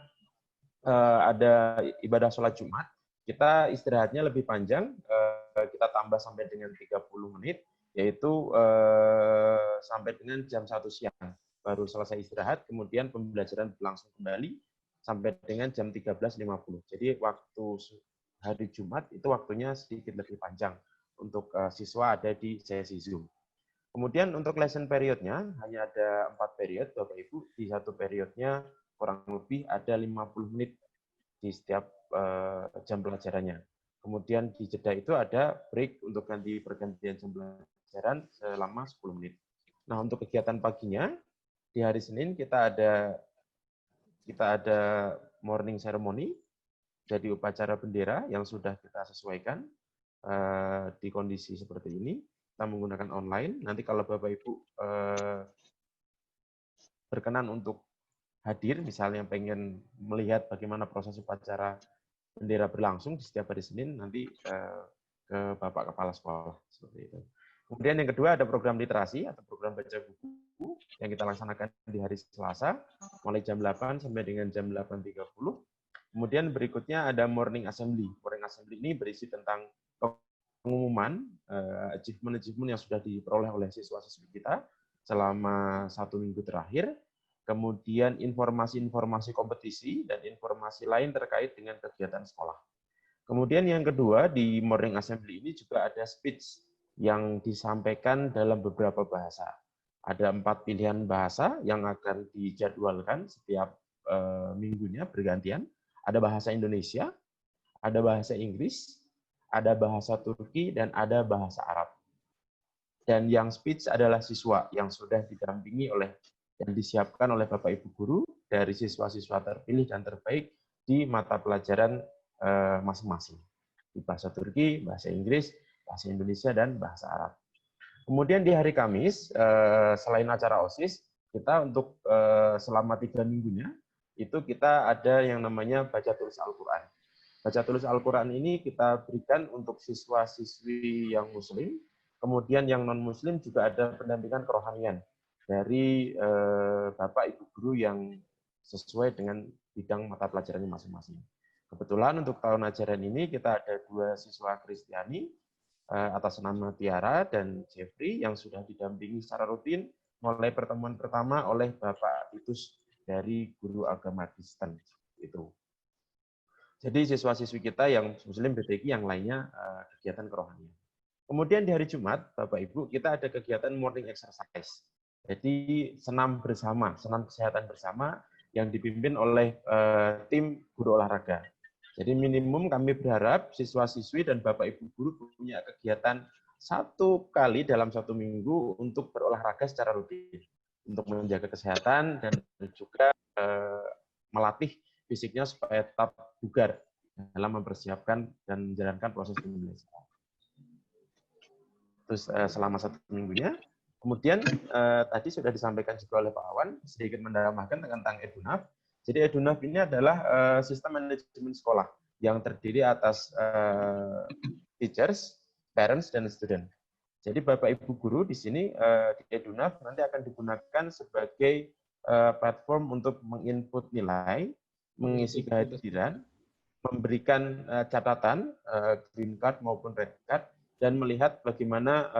S2: ada ibadah sholat Jumat, kita istirahatnya lebih panjang, kita tambah sampai dengan 30 menit, yaitu sampai dengan jam 1 siang. Baru selesai istirahat, kemudian pembelajaran berlangsung kembali sampai dengan jam 13.50. Jadi waktu hari Jumat itu waktunya sedikit lebih panjang untuk siswa ada di sesi Zoom. Kemudian untuk lesson periodnya hanya ada 4 period, Bapak Ibu. Di satu periodnya kurang lebih ada 50 menit di setiap jam pelajarannya. Kemudian di jeda itu ada break untuk pergantian jam pelajaran selama 10 menit. Nah, untuk kegiatan paginya, di hari Senin kita ada morning ceremony, jadi upacara bendera yang sudah kita sesuaikan di kondisi seperti ini. Kita menggunakan online. Nanti kalau Bapak Ibu berkenan untuk hadir, misalnya pengen melihat bagaimana proses upacara bendera berlangsung di setiap hari Senin, nanti ke Bapak Kepala Sekolah. Seperti itu. Kemudian yang kedua ada program literasi atau program baca buku yang kita laksanakan di hari Selasa, mulai jam 8 sampai dengan jam 8.30. Kemudian berikutnya ada morning assembly. Morning assembly ini berisi tentang pengumuman achievement yang sudah diperoleh oleh siswa-siswi kita selama 1 minggu terakhir, kemudian informasi-informasi kompetisi dan informasi lain terkait dengan kegiatan sekolah. Kemudian yang kedua, di morning assembly ini juga ada speech yang disampaikan dalam beberapa bahasa. Ada 4 pilihan bahasa yang akan dijadwalkan setiap minggunya bergantian. Ada bahasa Indonesia, ada bahasa Inggris, ada bahasa Turki, dan ada bahasa Arab. Dan yang speech adalah siswa yang sudah didampingi oleh dan disiapkan oleh Bapak Ibu guru dari siswa-siswa terpilih dan terbaik di mata pelajaran masing-masing. Di bahasa Turki, bahasa Inggris, bahasa Indonesia, dan bahasa Arab. Kemudian di hari Kamis, selain acara OSIS, kita untuk selama 3 minggunya, itu kita ada yang namanya baca tulis Al-Quran. Baca tulis Al-Quran ini kita berikan untuk siswa-siswi yang Muslim, kemudian yang non-Muslim juga ada pendampingan kerohanian dari Bapak Ibu guru yang sesuai dengan bidang mata pelajarannya masing-masing. Kebetulan untuk tahun ajaran ini kita ada 2 siswa Kristiani atas nama Tiara dan Jeffrey yang sudah didampingi secara rutin mulai pertemuan pertama oleh Bapak Titus dari guru agama Kristen itu. Jadi siswa-siswi kita yang Muslim BTQ yang lainnya kegiatan kerohanian. Kemudian di hari Jumat, Bapak Ibu, kita ada kegiatan morning exercise. Jadi senam bersama, senam kesehatan bersama yang dipimpin oleh tim guru olahraga. Jadi minimum kami berharap siswa-siswi dan Bapak Ibu guru punya kegiatan 1 kali dalam 1 minggu untuk berolahraga secara rutin. Untuk menjaga kesehatan dan juga melatih fisiknya supaya tetap bugar dalam mempersiapkan dan menjalankan proses pembelajaran. Terus selama 1 minggunya. Kemudian tadi sudah disampaikan juga oleh Pak Awan, sedikit menambahkan tentang EduNav. Jadi EduNav ini adalah sistem manajemen sekolah yang terdiri atas teachers, parents, dan student. Jadi Bapak Ibu guru di sini di EduNav nanti akan digunakan sebagai platform untuk menginput nilai, mengisi kehadiran, memberikan catatan, green card maupun red card, dan melihat bagaimana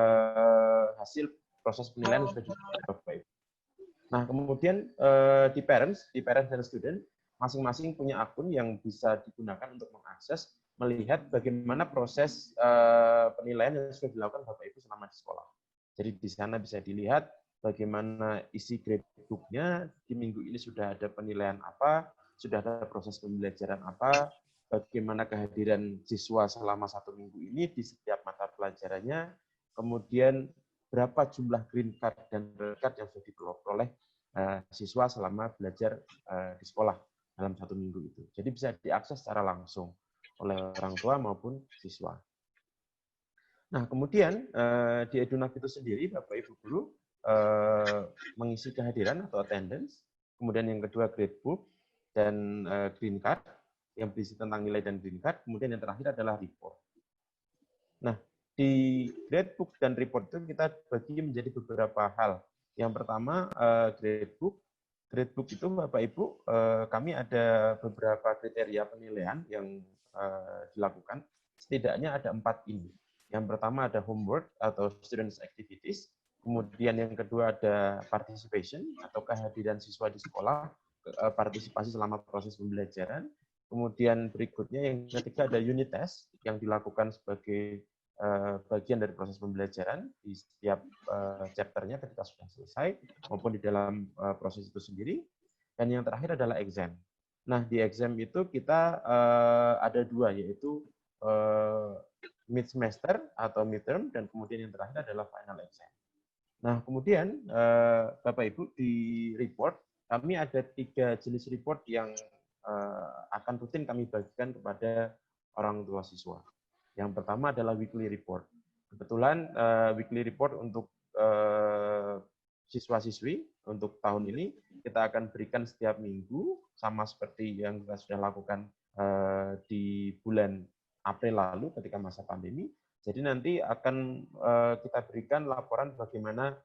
S2: hasil proses penilaian yang sudah dilakukan Bapak Ibu. Nah, kemudian di parents dan student, masing-masing punya akun yang bisa digunakan untuk mengakses, melihat bagaimana proses penilaian yang sudah dilakukan Bapak Ibu selama di sekolah. Jadi di sana bisa dilihat bagaimana isi gradebook-nya, di minggu ini sudah ada penilaian apa, sudah ada proses pembelajaran apa, bagaimana kehadiran siswa selama 1 minggu ini di setiap mata pelajarannya, kemudian berapa jumlah green card dan red card yang sudah diperoleh siswa selama belajar di sekolah dalam 1 minggu itu. Jadi bisa diakses secara langsung oleh orang tua maupun siswa. Nah, kemudian di EduNav itu sendiri, Bapak Ibu Guru, mengisi kehadiran atau attendance, kemudian yang kedua gradebook dan green card, yang berisi tentang nilai dan green card, kemudian yang terakhir adalah report. Nah, di gradebook dan report itu kita bagi menjadi beberapa hal. Yang pertama, gradebook. Gradebook itu, Bapak Ibu, kami ada beberapa kriteria penilaian yang dilakukan. Setidaknya ada 4 ini. Yang pertama ada homework atau students activities. Kemudian yang kedua ada participation atau kehadiran siswa di sekolah, partisipasi selama proses pembelajaran. Kemudian berikutnya yang ketiga ada unit test yang dilakukan sebagai bagian dari proses pembelajaran di setiap chapternya ketika sudah selesai maupun di dalam proses itu sendiri. Dan yang terakhir adalah exam. Nah, di exam itu kita ada 2, yaitu mid semester atau midterm, dan kemudian yang terakhir adalah final exam. Nah, kemudian Bapak Ibu di report kami ada 3 jenis report yang akan rutin kami bagikan kepada orang tua siswa. Yang pertama adalah weekly report. Kebetulan weekly report untuk siswa-siswi untuk tahun ini kita akan berikan setiap minggu, sama seperti yang kita sudah lakukan di bulan April lalu ketika masa pandemi. Jadi nanti akan kita berikan laporan bagaimana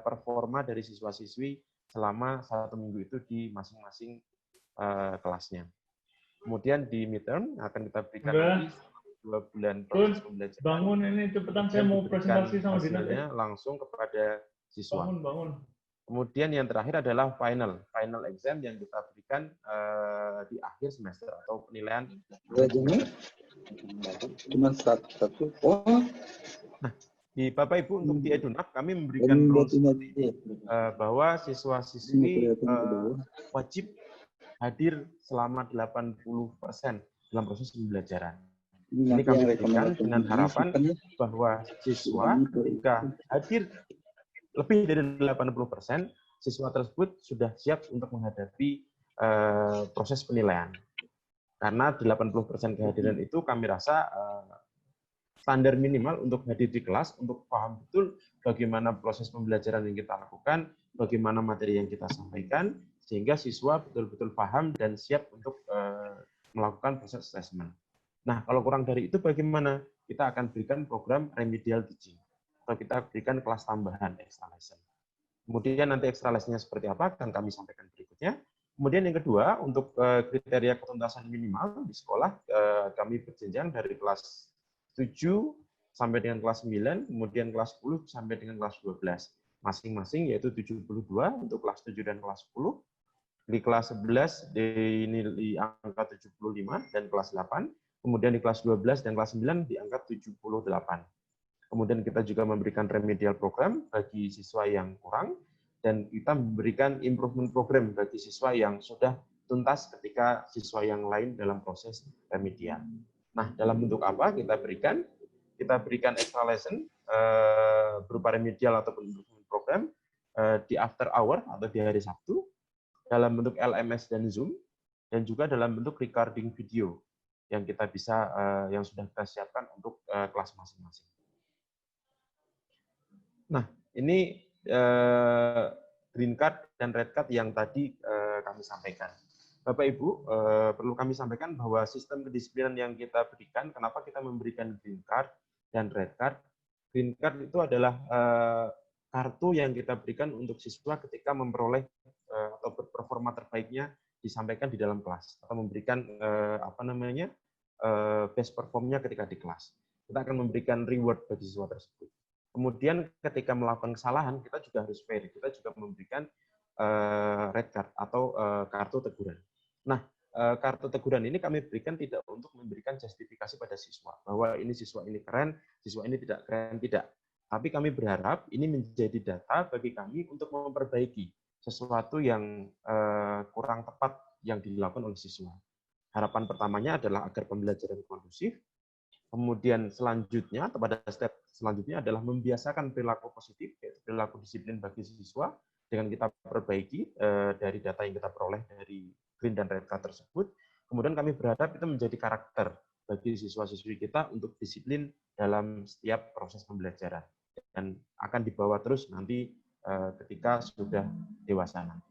S2: performa dari siswa-siswi selama 1 minggu itu di masing-masing kelasnya. Kemudian di midterm akan kita berikan nanti 2 bulan proses pembelajaran.
S7: Bangun ini cepetan, saya mau presentasi sama
S2: hasilnya langsung kepada siswa.
S7: Bangun.
S2: Kemudian yang terakhir adalah final exam yang kita berikan di akhir semester atau penilaian.
S4: Cuma satu.
S2: Nah, di Bapak Ibu untuk di EduNav kami memberikan rules bahwa siswa-siswi wajib hadir selama 80% dalam proses pembelajaran. Ini kami berikan dengan harapan bahwa siswa ketika hadir lebih dari 80%, siswa tersebut sudah siap untuk menghadapi proses penilaian. Karena 80% kehadiran itu kami rasa standar minimal untuk hadir di kelas, untuk paham betul bagaimana proses pembelajaran yang kita lakukan, bagaimana materi yang kita sampaikan, sehingga siswa betul-betul paham dan siap untuk melakukan proses assessment. Nah, kalau kurang dari itu bagaimana? Kita akan berikan program remedial teaching, atau kita berikan kelas tambahan extra lesson. Kemudian nanti extra lesson-nya seperti apa akan kami sampaikan berikutnya. Kemudian yang kedua, untuk kriteria ketuntasan minimal di sekolah, kami berjenjang dari kelas 7 sampai dengan kelas 9, kemudian kelas 10 sampai dengan kelas 12. Masing-masing yaitu 72 untuk kelas 7 dan kelas 10. Di kelas 11 di angka 75 dan kelas 8. Kemudian di kelas 12 dan kelas 9 di angka 78. Kemudian kita juga memberikan remedial program bagi siswa yang kurang, dan kita memberikan improvement program bagi siswa yang sudah tuntas ketika siswa yang lain dalam proses remedial. Nah, dalam bentuk apa kita berikan? Kita berikan extra lesson berupa remedial ataupun improvement program di after hour atau di hari Sabtu, dalam bentuk LMS dan Zoom, dan juga dalam bentuk recording video yang kita bisa yang sudah kita siapkan untuk kelas masing-masing. Nah, ini green card dan red card yang tadi kami sampaikan. Bapak Ibu, perlu kami sampaikan bahwa sistem kedisiplinan yang kita berikan, kenapa kita memberikan green card dan red card? Green card itu adalah kartu yang kita berikan untuk siswa ketika memperoleh atau berperforma terbaiknya disampaikan di dalam kelas, atau memberikan best performnya ketika di kelas. Kita akan memberikan reward bagi siswa tersebut. Kemudian ketika melakukan kesalahan, kita juga harus fair. Kita juga memberikan red card atau kartu teguran. Nah, kartu teguran ini kami berikan tidak untuk memberikan justifikasi pada siswa, bahwa ini siswa ini keren, siswa ini tidak keren, tidak. Tapi kami berharap ini menjadi data bagi kami untuk memperbaiki sesuatu yang kurang tepat yang dilakukan oleh siswa. harapan pertamanya adalah agar pembelajaran kondusif. Kemudian selanjutnya, pada step selanjutnya adalah membiasakan perilaku positif, yaitu perilaku disiplin bagi siswa, dengan kita perbaiki dari data yang kita peroleh dari green dan red card tersebut. Kemudian kami berharap itu menjadi karakter bagi siswa-siswi kita untuk disiplin dalam setiap proses pembelajaran. Dan akan dibawa terus nanti ketika sudah dewasa nanti.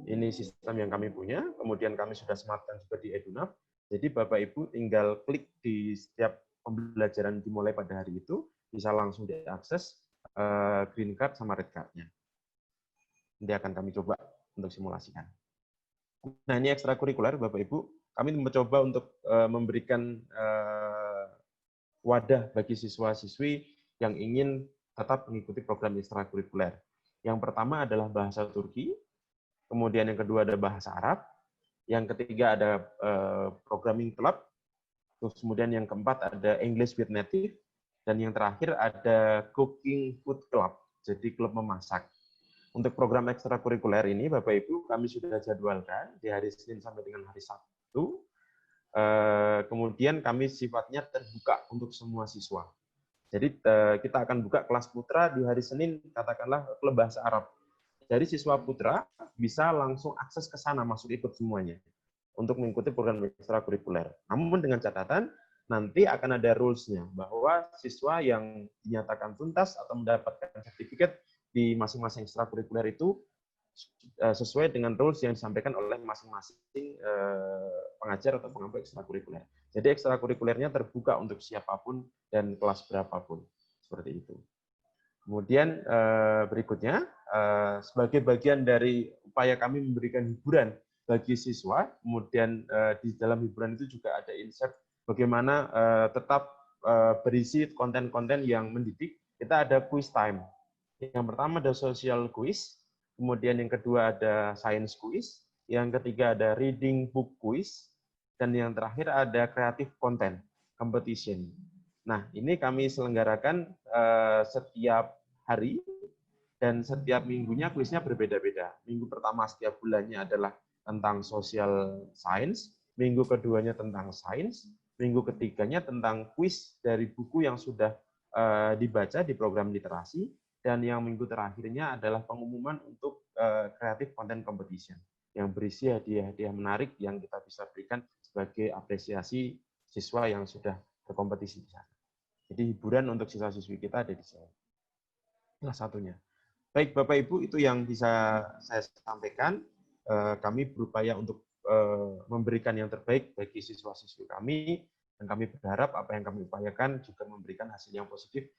S2: Ini sistem yang kami punya, kemudian kami sudah sematkan juga di Edunap. Jadi Bapak Ibu tinggal klik di setiap pembelajaran dimulai pada hari itu, bisa langsung diakses green card sama red card-nya. Nanti akan kami coba untuk simulasikan. Nah, ini ekstrakurikuler Bapak Ibu. Kami mencoba untuk memberikan wadah bagi siswa-siswi yang ingin tetap mengikuti program ekstrakurikuler. Yang pertama adalah bahasa Turki, kemudian yang kedua ada bahasa Arab, yang ketiga ada programming club, terus kemudian yang keempat ada English with Native, dan yang terakhir ada cooking food club, jadi klub memasak. Untuk program ekstrakurikuler ini, Bapak Ibu, kami sudah jadwalkan di hari Senin sampai dengan hari Sabtu. Kemudian kami sifatnya terbuka untuk semua siswa. Jadi kita akan buka kelas putra di hari Senin, katakanlah klub bahasa Arab. Dari siswa putra bisa langsung akses ke sana, masuk ikut semuanya untuk mengikuti program ekstrakurikuler. Namun dengan catatan nanti akan ada rules-nya bahwa siswa yang dinyatakan tuntas atau mendapatkan sertifikat di masing-masing ekstrakurikuler itu sesuai dengan rules yang disampaikan oleh masing-masing pengajar atau pengampu ekstrakurikuler. Jadi ekstrakurikulernya terbuka untuk siapapun dan kelas berapapun, seperti itu. Kemudian berikutnya, sebagai bagian dari upaya kami memberikan hiburan bagi siswa, kemudian di dalam hiburan itu juga ada insert bagaimana tetap berisi konten-konten yang mendidik. Kita ada quiz time. Yang pertama ada social quiz, kemudian yang kedua ada science quiz, yang ketiga ada reading book quiz, dan yang terakhir ada creative content competition. Nah, ini kami selenggarakan setiap hari dan setiap minggunya kuisnya berbeda-beda. Minggu pertama setiap bulannya adalah tentang social science, minggu keduanya tentang sains, minggu ketiganya tentang kuis dari buku yang sudah dibaca di program literasi, dan yang minggu terakhirnya adalah pengumuman untuk creative content competition yang berisi hadiah-hadiah menarik yang kita bisa berikan sebagai apresiasi siswa yang sudah berkompetisi di sana. Jadi hiburan untuk siswa-siswi kita ada di sini. Salah satunya. Baik Bapak Ibu, itu yang bisa saya sampaikan. Kami berupaya untuk memberikan yang terbaik bagi siswa-siswi kami, dan kami berharap apa yang kami upayakan juga memberikan hasil yang positif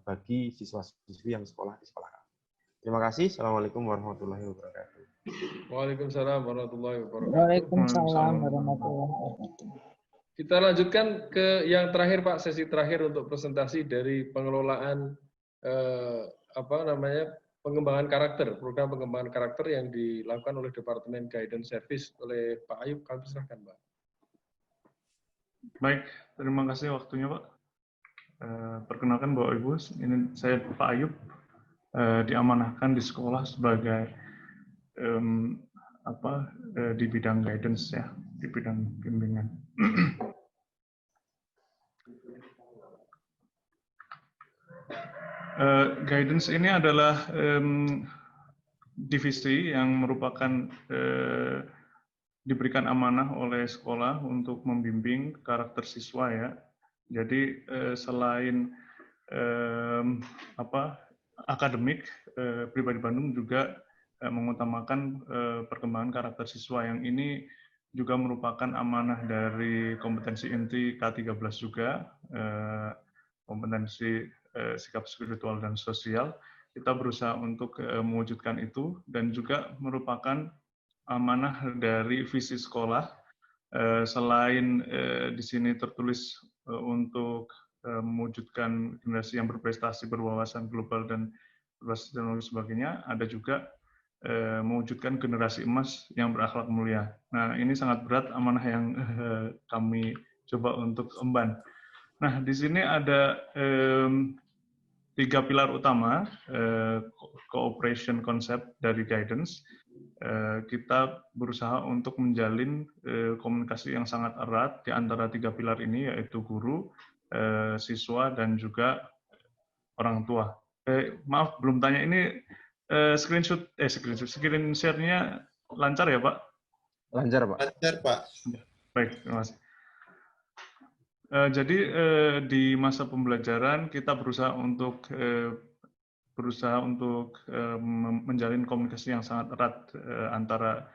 S2: bagi siswa-siswi yang sekolah di sekolah kami. Terima kasih. Assalamualaikum warahmatullahi wabarakatuh.
S1: Waalaikumsalam warahmatullahi wabarakatuh.
S5: Waalaikumsalam warahmatullahi wabarakatuh.
S1: Kita lanjutkan ke yang terakhir Pak, sesi terakhir untuk presentasi dari pengelolaan pengembangan karakter, program pengembangan karakter yang dilakukan oleh Departemen Guidance Service oleh Pak Ayub. Kami serahkan, Pak.
S7: Baik, terima kasih waktunya, Pak. Perkenalkan Bapak Ibu, ini saya Pak Ayub, diamanahkan di sekolah sebagai di bidang guidance ya, di bidang bimbingan. Guidance ini adalah divisi yang merupakan diberikan amanah oleh sekolah untuk membimbing karakter siswa ya. Jadi selain akademik, Pribadi Bandung juga mengutamakan perkembangan karakter siswa yang ini juga merupakan amanah dari kompetensi inti K13 juga, kompetensi sikap spiritual dan sosial. Kita berusaha untuk mewujudkan itu, dan juga merupakan amanah dari visi sekolah. Selain di sini tertulis untuk mewujudkan generasi yang berprestasi, berwawasan global dan berbasis teknologi sebagainya, ada juga mewujudkan generasi emas yang berakhlak mulia. Nah, ini sangat berat amanah yang kami coba untuk emban. Nah, di sini ada 3 pilar utama cooperation concept dari guidance. kita berusaha untuk menjalin komunikasi yang sangat erat di antara 3 pilar ini, yaitu guru, siswa, dan juga orang tua. Maaf, belum tanya ini screen share-nya lancar ya, Pak?
S2: Lancar, Pak.
S3: Lancar, Pak.
S7: Baik, terima kasih. Jadi di masa pembelajaran kita berusaha untuk menjalin komunikasi yang sangat erat antara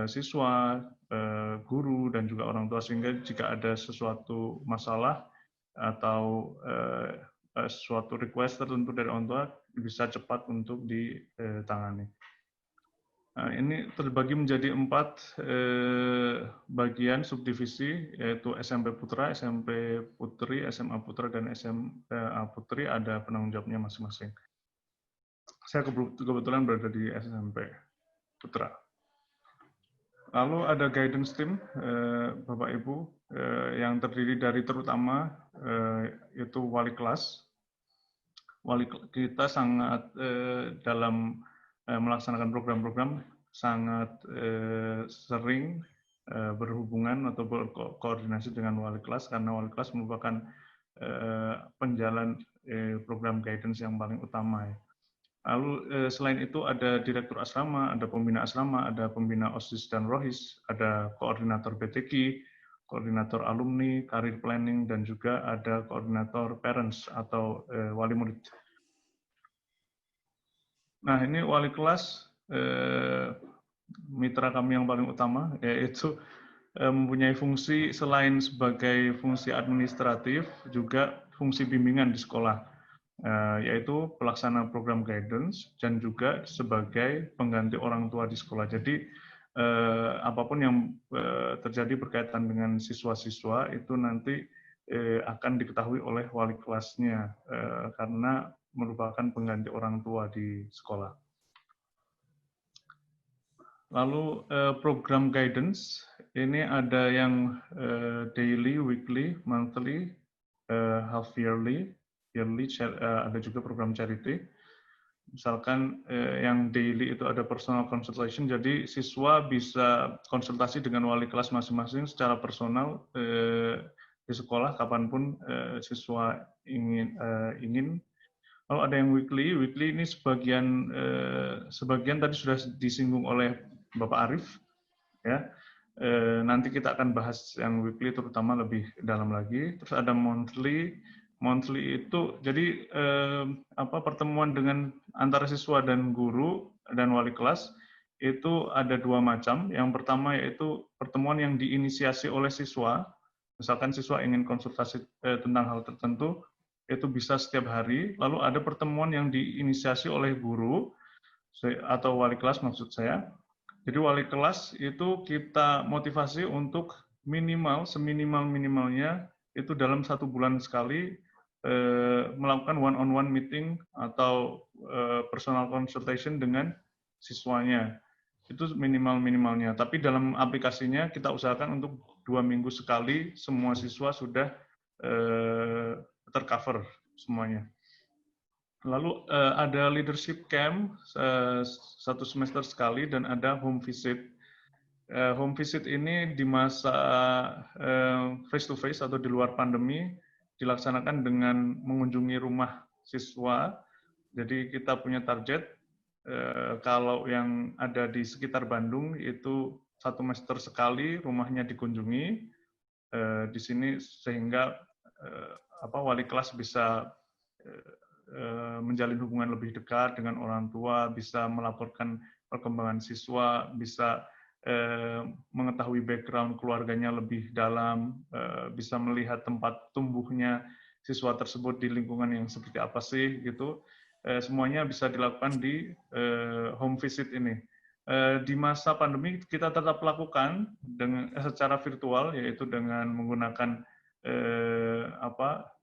S7: siswa, guru, dan juga orang tua, sehingga jika ada sesuatu masalah atau suatu request tertentu dari orang tua bisa cepat untuk ditangani. Nah, ini terbagi menjadi 4 bagian subdivisi, yaitu SMP Putra, SMP Putri, SMA Putra, dan SMA Putri. Ada penanggung jawabnya masing-masing. Saya kebetulan berada di SMP Putra. Lalu ada guidance team, Bapak Ibu, yang terdiri dari terutama itu wali kelas. Kita sangat dalam melaksanakan program-program sangat sering berhubungan atau berkoordinasi dengan wali kelas, karena wali kelas merupakan penjalan program guidance yang paling utama. Lalu selain itu ada direktur asrama, ada pembina asrama, ada pembina OSIS dan ROHIS, ada koordinator BTQ, koordinator alumni, career planning, dan juga ada koordinator parents atau wali murid. Nah, ini wali kelas, mitra kami yang paling utama, yaitu mempunyai fungsi selain sebagai fungsi administratif, juga fungsi bimbingan di sekolah, yaitu pelaksana program guidance dan juga sebagai pengganti orang tua di sekolah. Jadi, apapun yang terjadi berkaitan dengan siswa-siswa itu nanti akan diketahui oleh wali kelasnya, karena merupakan pengganti orang tua di sekolah. Lalu program guidance, ini ada yang daily, weekly, monthly, half yearly, ada juga program charity. Misalkan yang daily itu ada personal consultation, jadi siswa bisa konsultasi dengan wali kelas masing-masing secara personal di sekolah kapanpun siswa ingin. Lalu ada yang weekly ini sebagian tadi sudah disinggung oleh Bapak Arief, ya. Nanti kita akan bahas yang weekly terutama lebih dalam lagi. Terus ada monthly itu jadi pertemuan dengan antara siswa dan guru dan wali kelas itu ada 2 macam. Yang pertama yaitu pertemuan yang diinisiasi oleh siswa. Misalkan siswa ingin konsultasi tentang hal tertentu, itu bisa setiap hari. Lalu ada pertemuan yang diinisiasi oleh guru atau wali kelas maksud saya. Jadi wali kelas itu kita motivasi untuk seminimal-minimalnya itu dalam 1 bulan sekali melakukan one-on-one meeting atau personal consultation dengan siswanya. Itu minimal-minimalnya. Tapi dalam aplikasinya kita usahakan untuk 2 minggu sekali semua siswa sudah tercover semuanya. Lalu ada leadership camp 1 semester sekali dan ada home visit. Home visit ini di masa face to face atau di luar pandemi dilaksanakan dengan mengunjungi rumah siswa. Jadi kita punya target kalau yang ada di sekitar Bandung itu 1 semester sekali rumahnya dikunjungi di sini sehingga wali kelas bisa menjalin hubungan lebih dekat dengan orang tua, bisa melaporkan perkembangan siswa, bisa mengetahui background keluarganya lebih dalam, bisa melihat tempat tumbuhnya siswa tersebut di lingkungan yang seperti apa sih gitu. Semuanya bisa dilakukan di home visit ini. Di masa pandemi kita tetap lakukan secara virtual, yaitu dengan menggunakan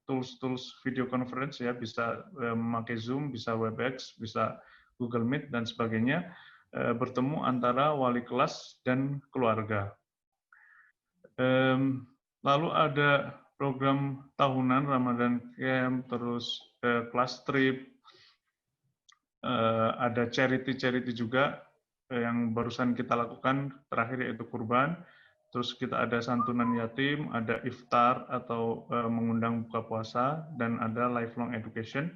S7: tools video conference, ya, bisa memakai Zoom, bisa Webex, bisa Google Meet dan sebagainya, bertemu antara wali kelas dan keluarga. Lalu ada program tahunan Ramadan Camp, terus class trip, ada charity juga. yang barusan kita lakukan terakhir yaitu kurban. Terus kita ada santunan yatim, ada iftar atau mengundang buka puasa, dan ada lifelong education,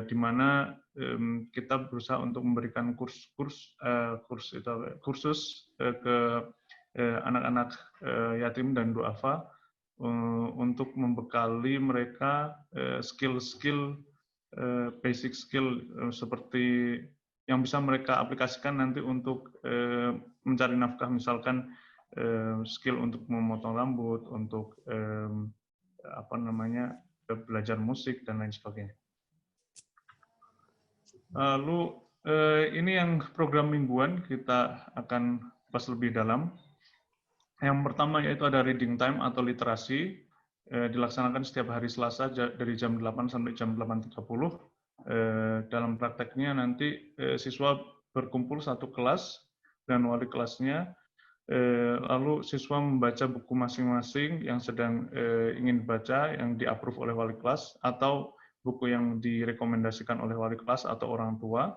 S7: di mana kita berusaha untuk memberikan kursus ke anak-anak yatim dan duafa untuk membekali mereka skill-skill basic skill seperti yang bisa mereka aplikasikan nanti untuk mencari nafkah, misalkan skill untuk memotong rambut, untuk belajar musik dan lain sebagainya. Lalu ini yang program mingguan kita akan bahas lebih dalam. Yang pertama yaitu ada reading time atau literasi, dilaksanakan setiap hari Selasa dari jam 8 sampai jam 8.30. Dalam prakteknya nanti siswa berkumpul satu kelas dan wali kelasnya, lalu siswa membaca buku masing-masing yang sedang ingin dibaca, yang di-approve oleh wali kelas, atau buku yang direkomendasikan oleh wali kelas atau orang tua.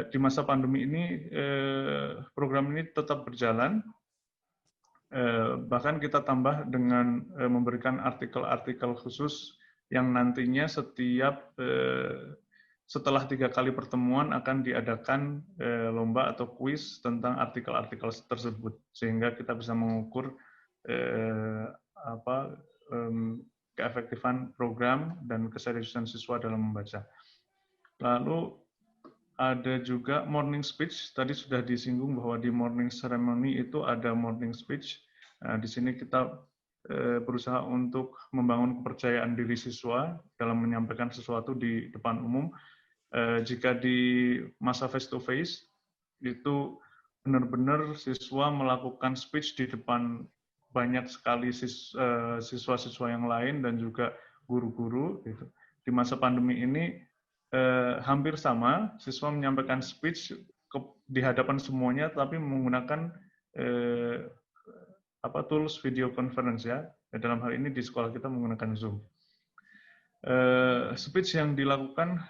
S7: Di masa pandemi ini, program ini tetap berjalan, bahkan kita tambah dengan memberikan artikel-artikel khusus yang nantinya setelah 3 kali pertemuan akan diadakan lomba atau kuis tentang artikel-artikel tersebut, sehingga kita bisa mengukur keefektifan program dan keseriusan siswa dalam membaca. Lalu ada juga morning speech. Tadi sudah disinggung bahwa di morning ceremony itu ada morning speech. Nah, di sini kita berusaha untuk membangun kepercayaan diri siswa dalam menyampaikan sesuatu di depan umum. Jika di masa face to face itu benar-benar siswa melakukan speech di depan banyak sekali siswa-siswa yang lain dan juga guru-guru. Gitu. Di masa pandemi ini hampir sama, siswa menyampaikan speech di hadapan semuanya, tapi menggunakan tools video conference ya. Dalam hal ini di sekolah kita menggunakan Zoom. Speech yang dilakukan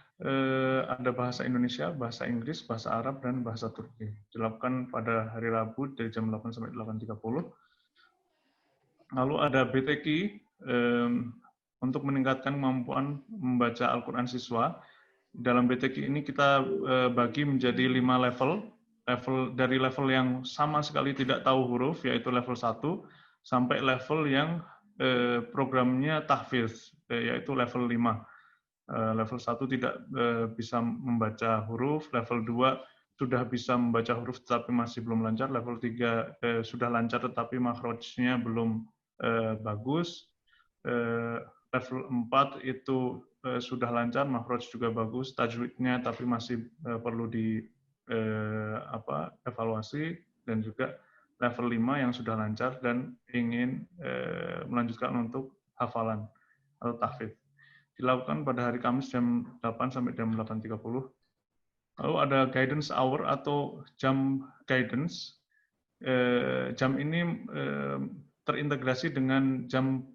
S7: ada bahasa Indonesia, bahasa Inggris, bahasa Arab, dan bahasa Turki. Dilakukan pada hari Rabu dari jam 8 sampai 8.30. Lalu ada BTQ untuk meningkatkan kemampuan membaca Al-Quran siswa. Dalam BTQ ini kita bagi menjadi 5 level. Dari level yang sama sekali tidak tahu huruf, yaitu level 1, sampai level yang programnya tahfiz, yaitu level 5. Level 1 tidak bisa membaca huruf, level 2 sudah bisa membaca huruf tetapi masih belum lancar, level 3 sudah lancar tetapi makhrajnya belum bagus, level 4 itu sudah lancar, makhraj juga bagus, tajwidnya tapi masih perlu evaluasi, dan juga level 5 yang sudah lancar dan ingin melanjutkan untuk hafalan atau tahfidz. Dilakukan pada hari Kamis jam 8 sampai jam 8.30. Lalu ada guidance hour atau jam guidance. Jam ini terintegrasi dengan jam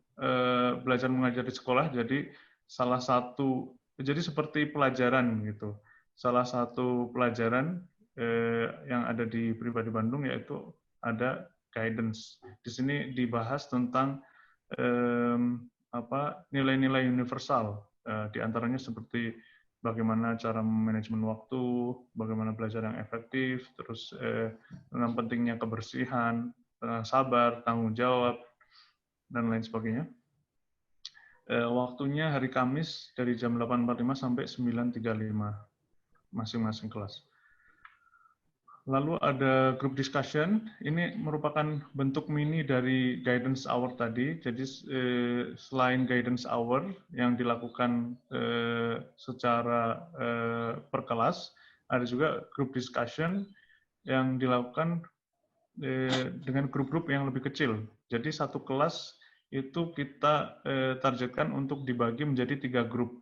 S7: belajar mengajar di sekolah, jadi jadi seperti pelajaran gitu. Salah satu pelajaran yang ada di Pribadi Bandung yaitu ada guidance. Di sini dibahas tentang nilai-nilai universal, di antaranya seperti bagaimana cara manajemen waktu, bagaimana belajar yang efektif, terus tentang pentingnya kebersihan, sabar, tanggung jawab, dan lain sebagainya. Waktunya hari Kamis dari jam 8.45 sampai 9.35 masing-masing kelas. Lalu ada group discussion. Ini merupakan bentuk mini dari guidance hour tadi. Jadi selain guidance hour yang dilakukan secara per kelas, ada juga group discussion yang dilakukan dengan grup-grup yang lebih kecil. Jadi satu kelas itu kita targetkan untuk dibagi menjadi 3 grup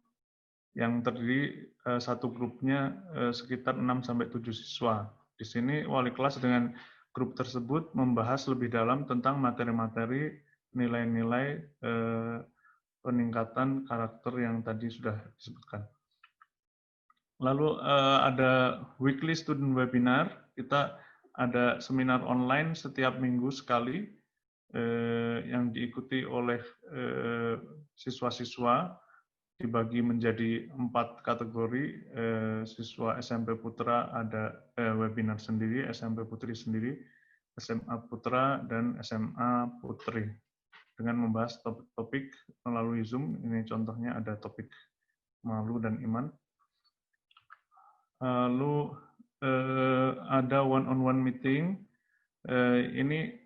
S7: yang terdiri satu grupnya sekitar 6-7 siswa. Di sini wali kelas dengan grup tersebut membahas lebih dalam tentang materi-materi nilai-nilai peningkatan karakter yang tadi sudah disebutkan. Lalu ada weekly student webinar. Kita ada seminar online setiap minggu sekali yang diikuti oleh siswa-siswa, dibagi menjadi 4 kategori. Siswa SMP Putra ada webinar sendiri, SMP Putri sendiri, SMA Putra, dan SMA Putri, dengan membahas topik-topik melalui Zoom. Ini contohnya ada topik malu dan iman. Lalu ada one-on-one meeting. Ini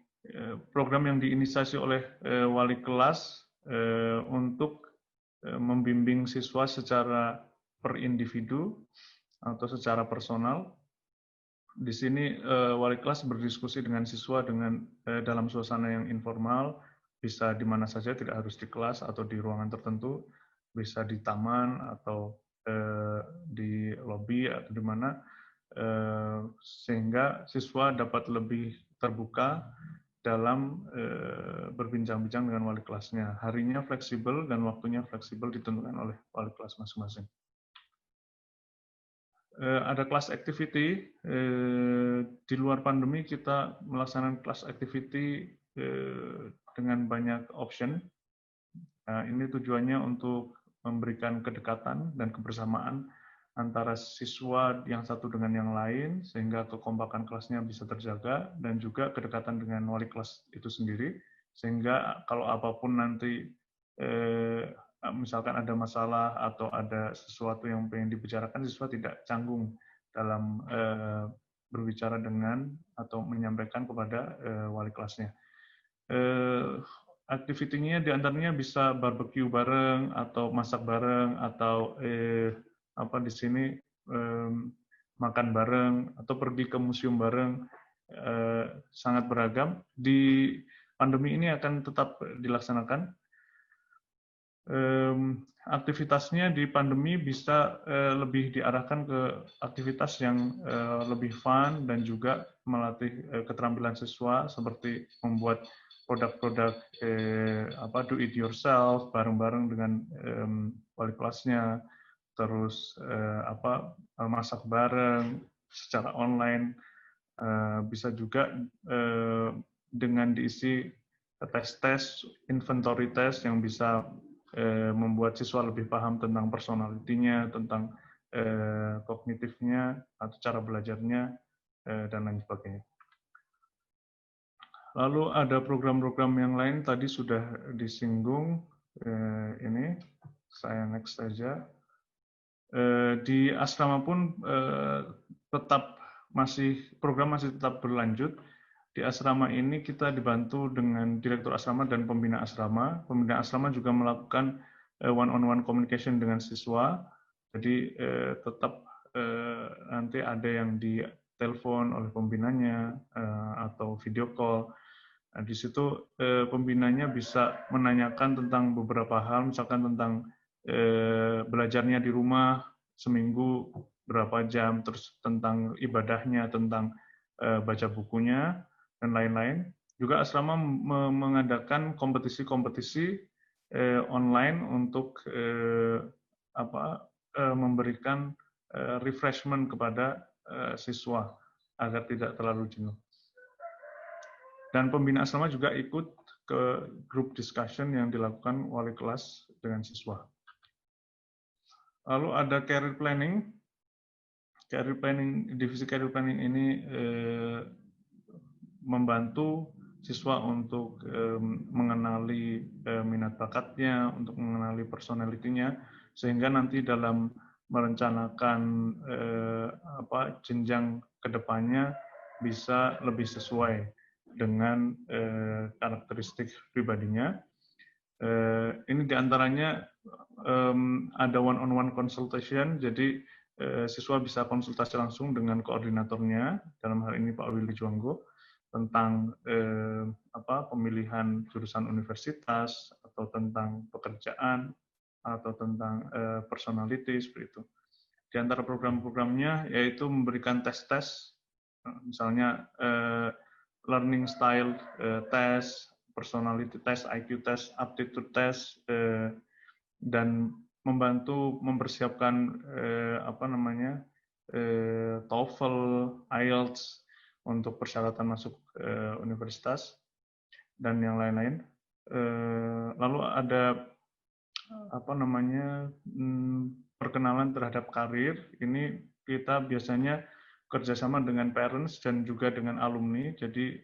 S7: program yang diinisiasi oleh wali kelas untuk membimbing siswa secara per individu atau secara personal. Di sini wali kelas berdiskusi dengan siswa dalam suasana yang informal, bisa di mana saja, tidak harus di kelas atau di ruangan tertentu, bisa di taman atau di lobi atau di mana, sehingga siswa dapat lebih terbuka dalam berbincang-bincang dengan wali kelasnya. Harinya fleksibel dan waktunya fleksibel, ditentukan oleh wali kelas masing-masing. Ada kelas activity. Di luar pandemi kita melaksanakan kelas activity dengan banyak option. Nah, ini tujuannya untuk memberikan kedekatan dan kebersamaan antara siswa yang satu dengan yang lain, sehingga kekompakan kelasnya bisa terjaga, dan juga kedekatan dengan wali kelas itu sendiri, sehingga kalau apapun nanti misalkan ada masalah atau ada sesuatu yang pengen dibicarakan, siswa tidak canggung dalam berbicara dengan atau menyampaikan kepada wali kelasnya. Aktivitinya diantaranya bisa barbecue bareng atau masak bareng atau di sini makan bareng atau pergi ke museum bareng, sangat beragam. Di pandemi ini akan tetap dilaksanakan. Aktivitasnya di pandemi bisa lebih diarahkan ke aktivitas yang lebih fun dan juga melatih keterampilan siswa, seperti membuat produk-produk do it yourself bareng-bareng dengan wali kelasnya, terus masak bareng secara online, bisa juga dengan diisi tes-tes, inventory test yang bisa membuat siswa lebih paham tentang personalitinya, tentang kognitifnya atau cara belajarnya, dan lain sebagainya. Lalu ada program-program yang lain, tadi sudah disinggung, ini saya next saja. Di asrama pun program masih tetap berlanjut. Di asrama ini kita dibantu dengan direktur asrama dan pembina asrama. Pembina asrama juga melakukan one-on-one communication dengan siswa. Jadi tetap nanti ada yang ditelepon oleh pembinanya atau video call. Nah, di situ pembinanya bisa menanyakan tentang beberapa hal, misalkan tentang belajarnya di rumah seminggu berapa jam, terus tentang ibadahnya, tentang baca bukunya, dan lain-lain. Juga asrama mengadakan kompetisi-kompetisi online untuk memberikan refreshment kepada siswa agar tidak terlalu jenuh. Dan pembina asrama juga ikut ke group discussion yang dilakukan wali kelas dengan siswa. Lalu ada career planning. Divisi career planning ini membantu siswa untuk mengenali minat bakatnya, untuk mengenali personalitinya, sehingga nanti dalam merencanakan jenjang kedepannya bisa lebih sesuai dengan karakteristik pribadinya. Ini diantaranya ada one-on-one consultation, jadi siswa bisa konsultasi langsung dengan koordinatornya, dalam hal ini Pak Willy Juanggo, tentang pemilihan jurusan universitas, atau tentang pekerjaan, atau tentang personality, seperti itu. Di antara program-programnya yaitu memberikan tes-tes, misalnya learning style test, personality test, IQ test, aptitude test, dan membantu mempersiapkan TOEFL, IELTS untuk persyaratan masuk universitas dan yang lain-lain. Lalu ada perkenalan terhadap karir. Ini kita biasanya kerjasama dengan parents dan juga dengan alumni. Jadi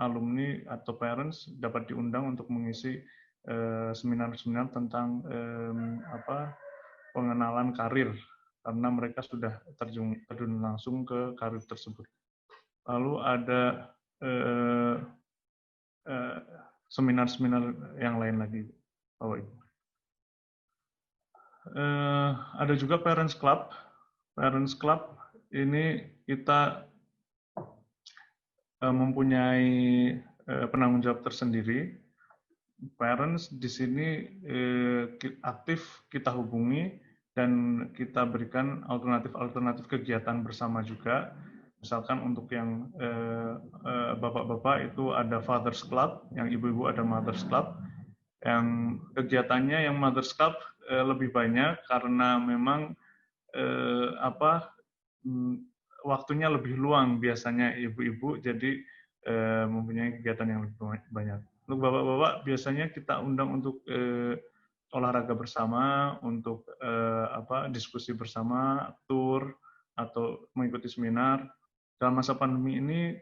S7: alumni atau parents dapat diundang untuk mengisi seminar-seminar tentang pengenalan karir karena mereka sudah terjun langsung ke karir tersebut. Lalu ada seminar-seminar yang lain lagi, Bapak Ibu. Ada juga Parents Club. Parents Club ini kita mempunyai penanggung jawab tersendiri. Parents di sini aktif kita hubungi dan kita berikan alternatif kegiatan bersama juga. Misalkan untuk yang bapak-bapak itu ada Fathers Club, yang ibu-ibu ada Mothers Club. Yang kegiatannya yang Mothers Club lebih banyak karena memang waktunya lebih luang biasanya ibu-ibu, jadi mempunyai kegiatan yang lebih banyak. Untuk bapak-bapak biasanya kita undang untuk olahraga bersama, untuk diskusi bersama, tour atau mengikuti seminar. Dalam masa pandemi ini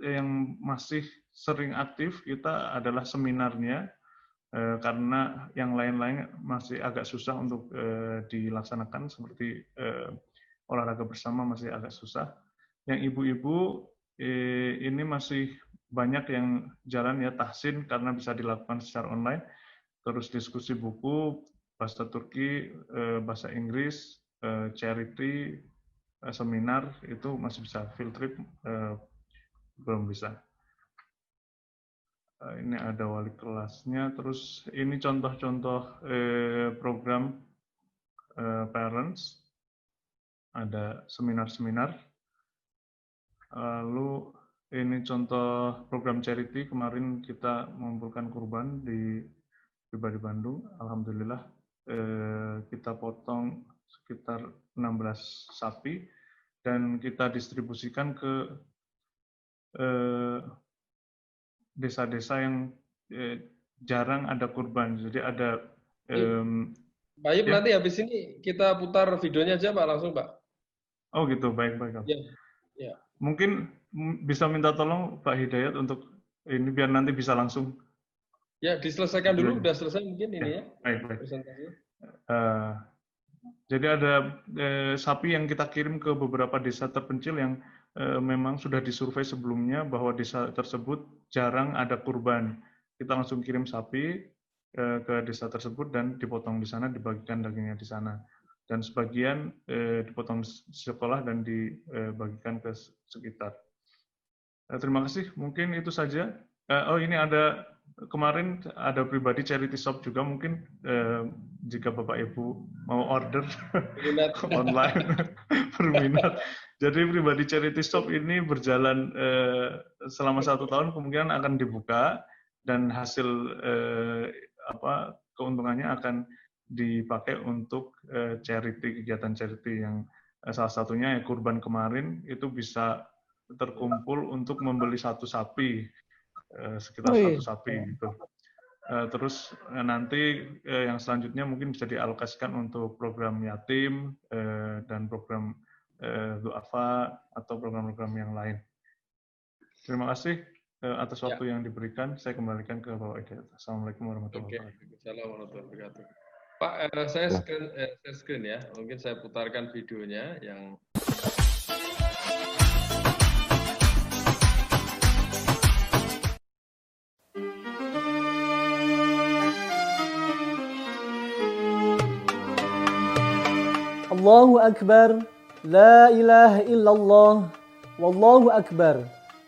S7: yang masih sering aktif kita adalah seminarnya, karena yang lain-lain masih agak susah untuk dilaksanakan, seperti olahraga bersama masih agak susah. Yang ibu-ibu ini masih banyak yang jalan ya, tahsin karena bisa dilakukan secara online, terus diskusi buku, bahasa Turki, bahasa Inggris, charity, seminar itu masih bisa, field trip belum bisa. Ini ada wali kelasnya, terus ini contoh-contoh program parents, ada seminar-seminar. Lalu ini contoh program charity, kemarin kita mengumpulkan kurban di Pribadi Bandung, alhamdulillah kita potong sekitar 16 sapi dan kita distribusikan ke desa-desa yang jarang ada kurban. Jadi ada
S1: Pak Ayub, nanti habis ini kita putar videonya aja Pak, langsung Pak.
S7: Oh gitu, baik.
S1: Ya.
S7: Mungkin bisa minta tolong Pak Hidayat untuk ini biar nanti bisa langsung.
S1: Ya, diselesaikan dulu, udah selesai mungkin ini ya.
S7: Baik. Jadi ada sapi yang kita kirim ke beberapa desa terpencil yang memang sudah disurvei sebelumnya bahwa desa tersebut jarang ada kurban. Kita langsung kirim sapi ke desa tersebut dan dipotong di sana, dibagikan dagingnya di sana. Dan sebagian dipotong di sekolah dan dibagikan ke sekitar. Terima kasih, mungkin itu saja. Ini ada kemarin ada pribadi charity shop juga, mungkin jika Bapak Ibu mau order online berminat. Jadi pribadi charity shop ini berjalan selama 1 tahun, kemungkinan akan dibuka dan hasil keuntungannya akan dipakai untuk charity, kegiatan charity yang salah satunya kurban kemarin itu bisa terkumpul untuk membeli 1 sapi, sekitar 1 sapi gitu. Terus nanti yang selanjutnya mungkin bisa dialokasikan untuk program yatim dan program duafa atau program-program yang lain. Terima kasih atas waktu yang diberikan. Saya kembalikan ke Bapak Hidayat. Assalamualaikum warahmatullahi wabarakatuh.
S1: Assalamualaikum warahmatullahi wabarakatuh. Pak, saya screen ya. Mungkin saya putarkan videonya yang
S8: Allahu Akbar, la ilaha illallah, wallahu akbar,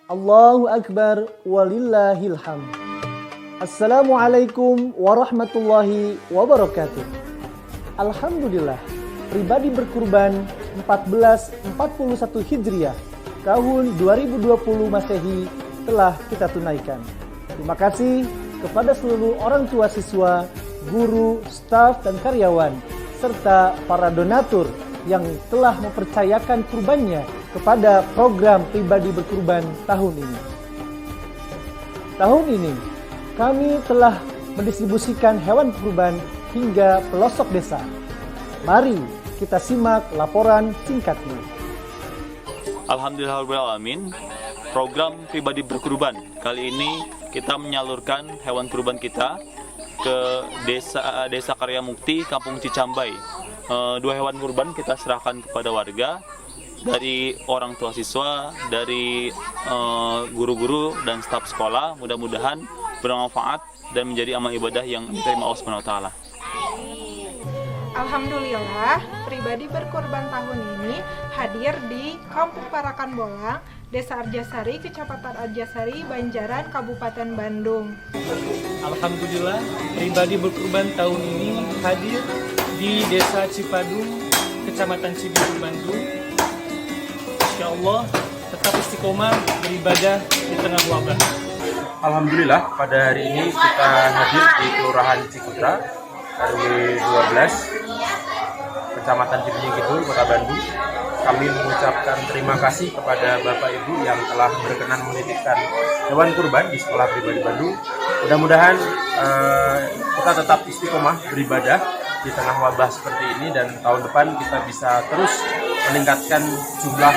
S8: Allahu Akbar, walillahil hamd. Assalamualaikum warahmatullahi wabarakatuh. Alhamdulillah, pribadi berkurban 1441 Hijriah, tahun 2020 Masehi telah kita tunaikan. Terima kasih kepada seluruh orang tua siswa guru, staf, dan karyawan, serta para donatur yang telah mempercayakan kurbannya kepada program pribadi berkurban tahun ini. Tahun ini, kami telah mendistribusikan hewan kurban hingga pelosok desa. Mari kita simak laporan singkatnya.
S9: Alhamdulillahirrahmanirrahim. Program pribadi berkurban. Kali ini kita menyalurkan hewan kurban kita ke Desa Karya Mukti, Kampung Cicambai. 2 hewan kurban kita serahkan kepada warga dari orang tua siswa, dari guru-guru dan staf sekolah. Mudah-mudahan bermanfaat dan menjadi amal ibadah yang diterima Allah Subhanahu wa taala.
S10: Alhamdulillah, pribadi berkorban tahun ini hadir di Kampung Parakan Bolang, Desa Arjasari, Kecamatan Arjasari, Banjaran, Kabupaten Bandung.
S11: Alhamdulillah, pribadi berkorban tahun ini hadir di Desa Cipadung, Kecamatan Cibiru, Bandung. Insya Allah, tetap istiqomah beribadah di tengah wabah.
S2: Alhamdulillah, pada hari ini kita hadir di Kelurahan Cikutra, RW 12, Kecamatan Cibiring Kidul, Kota Bandung. Kami mengucapkan terima kasih kepada Bapak Ibu yang telah berkenan menitipkan hewan kurban di Sekolah Pribadi Bandung. Mudah-mudahan kita tetap istiqomah beribadah di tengah wabah seperti ini, dan tahun depan kita bisa terus meningkatkan jumlah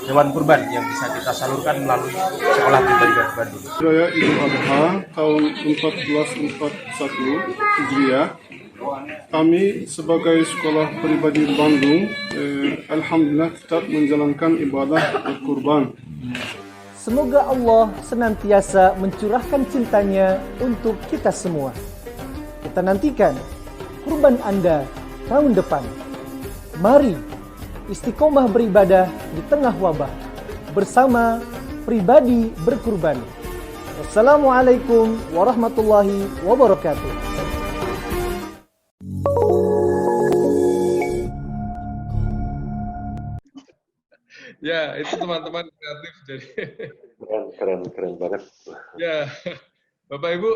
S2: hewan kurban yang bisa kita salurkan melalui Sekolah Pribadi Bandung.
S12: Raya Idul Adha tahun 1441 Hijriah, kami sebagai Sekolah Pribadi Bandung, alhamdulillah tetap menjalankan ibadah berkurban.
S8: Semoga Allah senantiasa mencurahkan cintanya untuk kita semua. Kita nantikan kurban Anda tahun depan. Mari istiqomah beribadah di tengah wabah bersama pribadi berkurban. Wassalamualaikum warahmatullahi wabarakatuh.
S1: Ya, itu teman-teman kreatif jadi.
S4: Keren banget.
S1: Ya, Bapak Ibu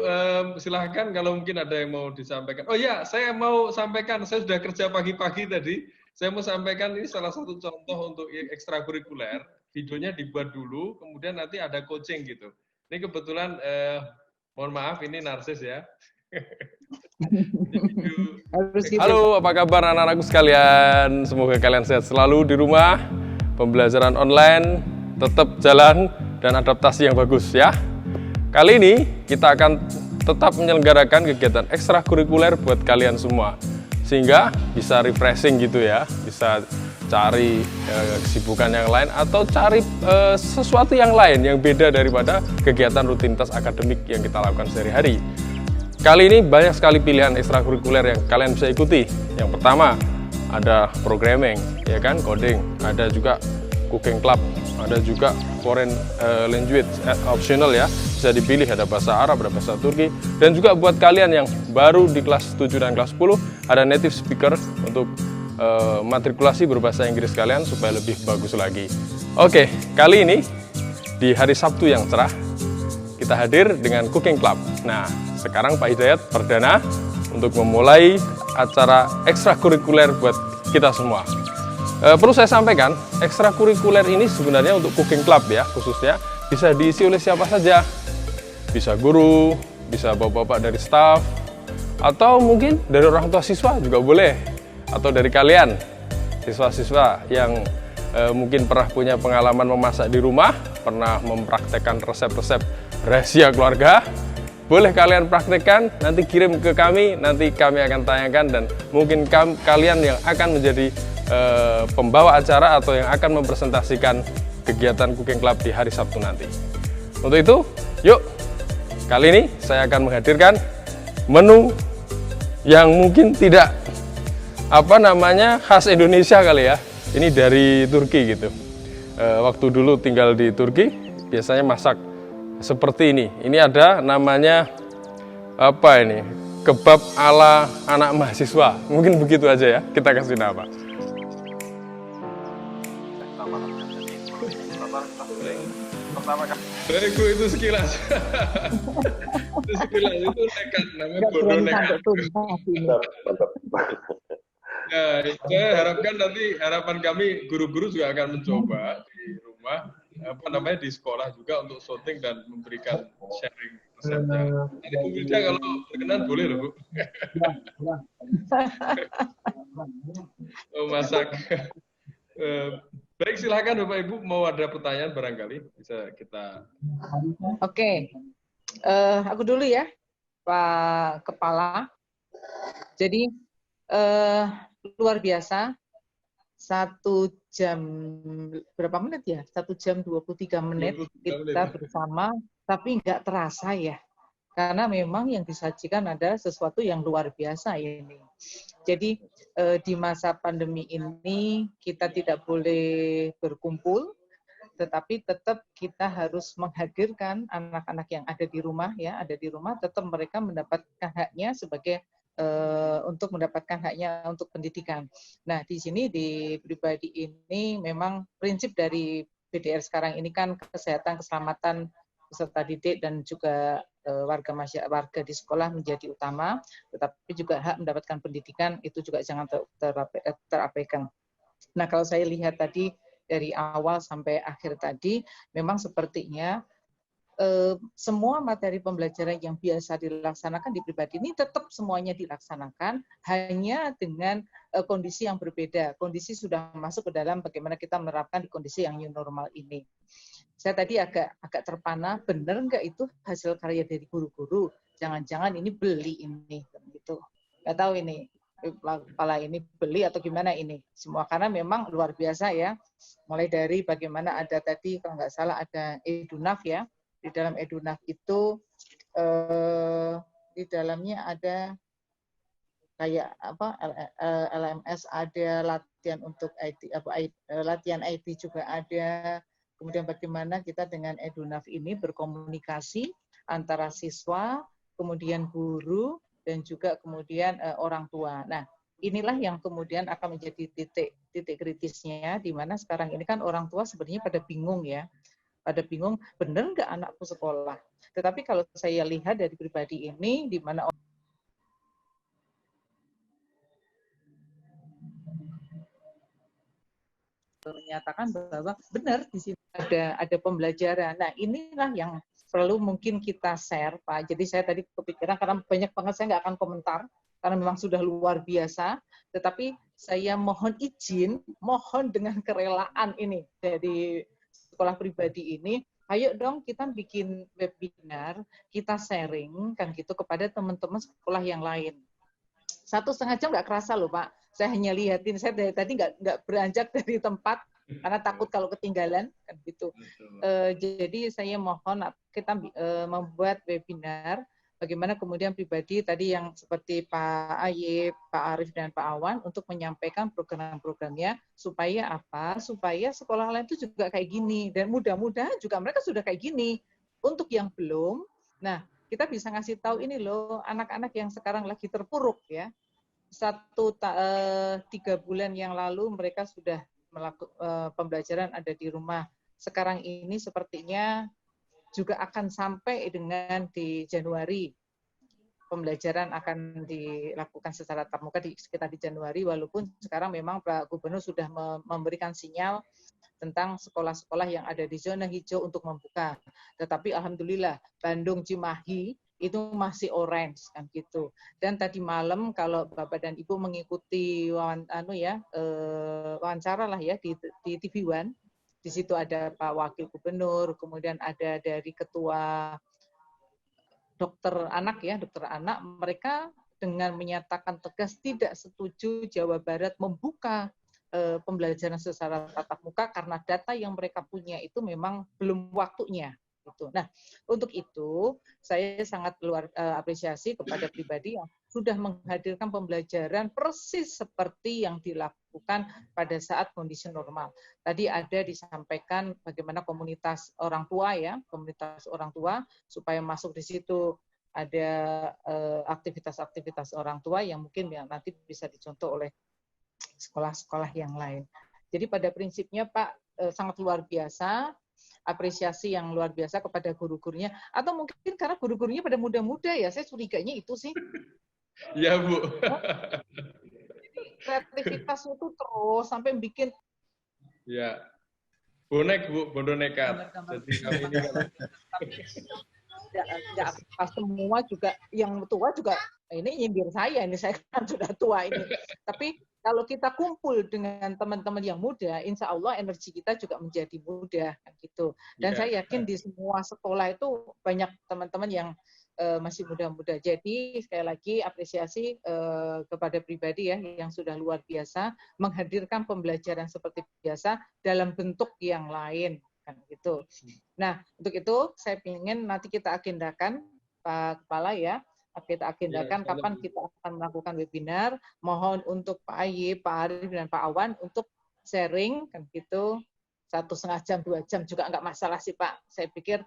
S1: silahkan kalau mungkin ada yang mau disampaikan. Oh ya, saya mau sampaikan, saya sudah kerja pagi-pagi tadi. Saya mau sampaikan ini salah satu contoh untuk ekstrakurikuler. Videonya dibuat dulu, kemudian nanti ada coaching gitu. Ini kebetulan, mohon maaf ini narsis ya.
S13: Halo, apa kabar anak-anakku sekalian? Semoga kalian sehat selalu di rumah. Pembelajaran online tetap jalan dan adaptasi yang bagus ya. Kali ini kita akan tetap menyelenggarakan kegiatan ekstrakurikuler buat kalian semua, sehingga bisa refreshing gitu ya, bisa cari kesibukan yang lain atau cari sesuatu yang lain yang beda daripada kegiatan rutinitas akademik yang kita lakukan sehari-hari. Kali ini banyak sekali pilihan ekstrakurikuler yang kalian bisa ikuti. Yang pertama ada programming, ya kan, coding, ada juga cooking club, ada juga foreign language optional ya, bisa dipilih, ada bahasa Arab, ada bahasa Turki, dan juga buat kalian yang baru di kelas 7 dan kelas 10 ada native speaker untuk matrikulasi berbahasa Inggris kalian supaya lebih bagus lagi. Oke, kali ini di hari Sabtu yang cerah kita hadir dengan cooking club. Nah, sekarang Pak Hidayat perdana untuk memulai acara ekstrakurikuler buat kita semua. Perlu saya sampaikan, ekstrakurikuler ini sebenarnya untuk cooking club ya, khususnya bisa diisi oleh siapa saja. Bisa guru, bisa bapak-bapak dari staff, atau mungkin dari orang tua siswa juga boleh, atau dari kalian, siswa-siswa yang mungkin pernah punya pengalaman memasak di rumah, pernah mempraktekkan resep-resep rahasia keluarga. Boleh kalian praktekkan, nanti kirim ke kami, nanti kami akan tayangkan, dan mungkin kalian yang akan menjadi pembawa acara atau yang akan mempresentasikan kegiatan cooking club di hari Sabtu nanti. Untuk itu, yuk, kali ini saya akan menghadirkan menu yang mungkin tidak khas Indonesia kali ya. Ini dari Turki gitu. Waktu dulu tinggal di Turki, biasanya masak seperti ini. Ini ada namanya kebab ala anak mahasiswa. Mungkin begitu aja ya, kita kasih nama.
S2: Pertama kali.
S1: Baikku itu sekilas. Itu sekilas, itu nekat, namanya bodoh nekat. Ya, saya harapkan nanti, harapan kami guru-guru juga akan mencoba di rumah, di sekolah juga untuk shooting dan memberikan sharing resepnya. Nanti Bu Wilda kalau berkenan boleh loh, Bu. Masak. Baik, silakan Bapak Ibu, mau ada pertanyaan barangkali bisa kita.
S5: Oke. Aku dulu ya, Pak Kepala. Jadi luar biasa, 1 jam berapa menit ya? 1 jam 23 menit kita bersama, tapi nggak terasa ya. Karena memang yang disajikan adalah sesuatu yang luar biasa ini. Jadi di masa pandemi ini kita tidak boleh berkumpul, tetapi tetap kita harus menghadirkan anak-anak yang ada di rumah ya, tetap mereka mendapatkan haknya sebagai untuk mendapatkan haknya untuk pendidikan. Nah, di sini di pribadi ini memang prinsip dari PDR sekarang ini kan kesehatan, keselamatan peserta didik dan juga warga di sekolah menjadi utama, tetapi juga hak mendapatkan pendidikan itu juga jangan terabaikan. Nah, kalau saya lihat tadi dari awal sampai akhir tadi, memang sepertinya semua materi pembelajaran yang biasa dilaksanakan di pribadi ini tetap semuanya dilaksanakan, hanya dengan kondisi yang berbeda. Kondisi sudah masuk ke dalam bagaimana kita menerapkan di kondisi yang new normal ini. Saya tadi agak terpana, benar nggak itu hasil karya dari guru-guru? Jangan-jangan ini beli ini, gitu. Nggak tahu ini kepala ini beli atau gimana ini. Semua karena memang luar biasa ya. Mulai dari bagaimana ada tadi kalau nggak salah ada Edunaf ya. Di dalam Edunaf itu di dalamnya ada kayak LMS, ada latihan untuk IT, latihan IT juga ada. Kemudian bagaimana kita dengan Edunaf ini berkomunikasi antara siswa, kemudian guru, dan juga kemudian orang tua. Nah, inilah yang kemudian akan menjadi titik kritisnya, di mana sekarang ini kan orang tua sebenarnya pada bingung ya. Pada bingung, benar nggak anakku sekolah? Tetapi kalau saya lihat dari pribadi ini, di mana menyatakan bahwa benar di sini ada pembelajaran. Nah, inilah yang perlu mungkin kita share, Pak. Jadi saya tadi kepikiran, karena banyak banget saya nggak akan komentar, karena memang sudah luar biasa. Tetapi saya mohon izin, mohon dengan kerelaan ini dari sekolah pribadi ini, ayo dong kita bikin webinar, kita sharing kan gitu kepada teman-teman sekolah yang lain. 1,5 jam nggak kerasa loh Pak. Saya hanya lihatin, saya dari tadi nggak beranjak dari tempat karena takut kalau ketinggalan kan gitu. Jadi saya mohon kita membuat webinar bagaimana kemudian pribadi tadi yang seperti Pak Ayib, Pak Arif dan Pak Awan untuk menyampaikan program-programnya supaya apa? Supaya sekolah lain itu juga kayak gini dan mudah-mudahan juga mereka sudah kayak gini. Untuk yang belum, nah kita bisa ngasih tahu ini loh anak-anak yang sekarang lagi terpuruk ya. 3 bulan yang lalu mereka sudah melakukan pembelajaran ada di rumah. Sekarang ini sepertinya juga akan sampai dengan di Januari. Pembelajaran akan dilakukan secara tatap muka sekitar di Januari, walaupun sekarang memang Pak Gubernur sudah memberikan sinyal tentang sekolah-sekolah yang ada di zona hijau untuk membuka. Tetapi alhamdulillah Bandung, Cimahi itu masih orange kan gitu. Dan tadi malam kalau Bapak dan Ibu mengikuti wawancara lah ya di TV One, di situ ada Pak Wakil Gubernur, kemudian ada dari Ketua Dokter Anak ya, Dokter Anak, mereka dengan menyatakan tegas tidak setuju Jawa Barat membuka pembelajaran secara tatap muka karena data yang mereka punya itu memang belum waktunya. Gitu. Nah, untuk itu saya sangat apresiasi kepada pribadi yang sudah menghadirkan pembelajaran persis seperti yang dilakukan pada saat kondisi normal. Tadi ada disampaikan bagaimana komunitas orang tua ya, komunitas orang tua supaya masuk di situ ada aktivitas-aktivitas orang tua yang mungkin yang nanti bisa dicontoh oleh sekolah-sekolah yang lain. Jadi pada prinsipnya Pak, sangat luar biasa, apresiasi yang luar biasa kepada guru-gurunya. Atau mungkin karena guru-gurunya pada muda-muda ya, saya curiganya itu sih.
S1: Iya, Bu.
S5: Kreativitasnya itu terus sampai bikin.
S1: Ya, bonek Bu, bodoh nekat. Jadi kami ini kan
S5: nggak apa semua juga, yang tua juga ini nyindir saya, ini saya kan sudah tua ini. Tapi kalau kita kumpul dengan teman-teman yang muda, insya Allah energi kita juga menjadi muda kan gitu. Dan saya yakin di semua sekolah itu banyak teman-teman yang masih muda-muda. Jadi sekali lagi apresiasi kepada pribadi ya yang sudah luar biasa menghadirkan pembelajaran seperti biasa dalam bentuk yang lain kan gitu. Nah, untuk itu saya ingin nanti kita agendakan Pak Kepala ya, kita agendakan kapan kita akan melakukan webinar. Mohon untuk Pak Ayi, Pak Arif dan Pak Awan untuk sharing kan gitu 1,5 jam 2 jam juga nggak masalah sih Pak. Saya pikir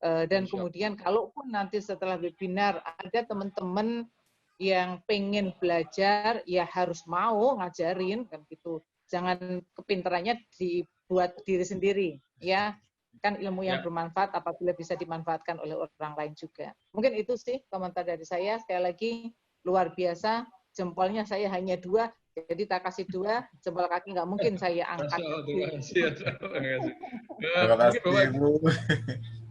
S5: dan kemudian kalaupun nanti setelah webinar ada teman-teman yang pengen belajar ya harus mau ngajarin kan gitu. Jangan kepintarannya dibuat diri sendiri ya. Kan ilmu yang bermanfaat apabila bisa dimanfaatkan oleh orang lain juga. Mungkin itu sih komentar dari saya. Sekali lagi luar biasa, jempolnya saya hanya 2, jadi tak kasih 2, jempol kaki nggak mungkin saya angkat.
S1: Terima kasih, Bu.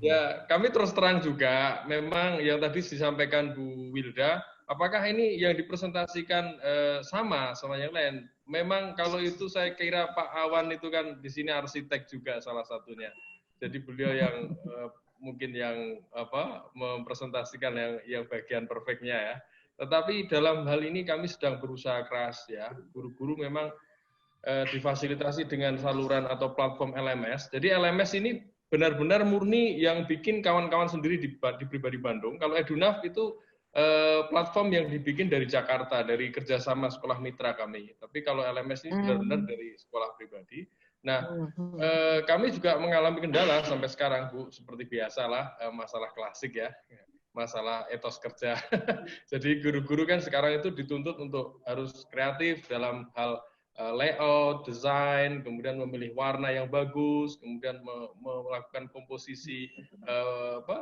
S1: Ya, kami terus terang juga, memang yang tadi disampaikan Bu Wilda, apakah ini yang dipresentasikan sama yang lain? Memang kalau itu saya kira Pak Awan itu kan di sini arsitek juga salah satunya. Jadi beliau yang mungkin yang mempresentasikan yang bagian perfectnya ya. Tetapi dalam hal ini kami sedang berusaha keras ya. Guru-guru memang difasilitasi dengan saluran atau platform LMS. Jadi LMS ini benar-benar murni yang bikin kawan-kawan sendiri di Pribadi Bandung. Kalau Edunaf itu platform yang dibikin dari Jakarta, dari kerjasama sekolah mitra kami. Tapi kalau LMS ini benar-benar dari sekolah pribadi. Nah, kami juga mengalami kendala sampai sekarang, Bu, seperti biasalah masalah klasik ya, masalah etos kerja. Jadi guru-guru kan sekarang itu dituntut untuk harus kreatif dalam hal layout, desain, kemudian memilih warna yang bagus, kemudian melakukan komposisi,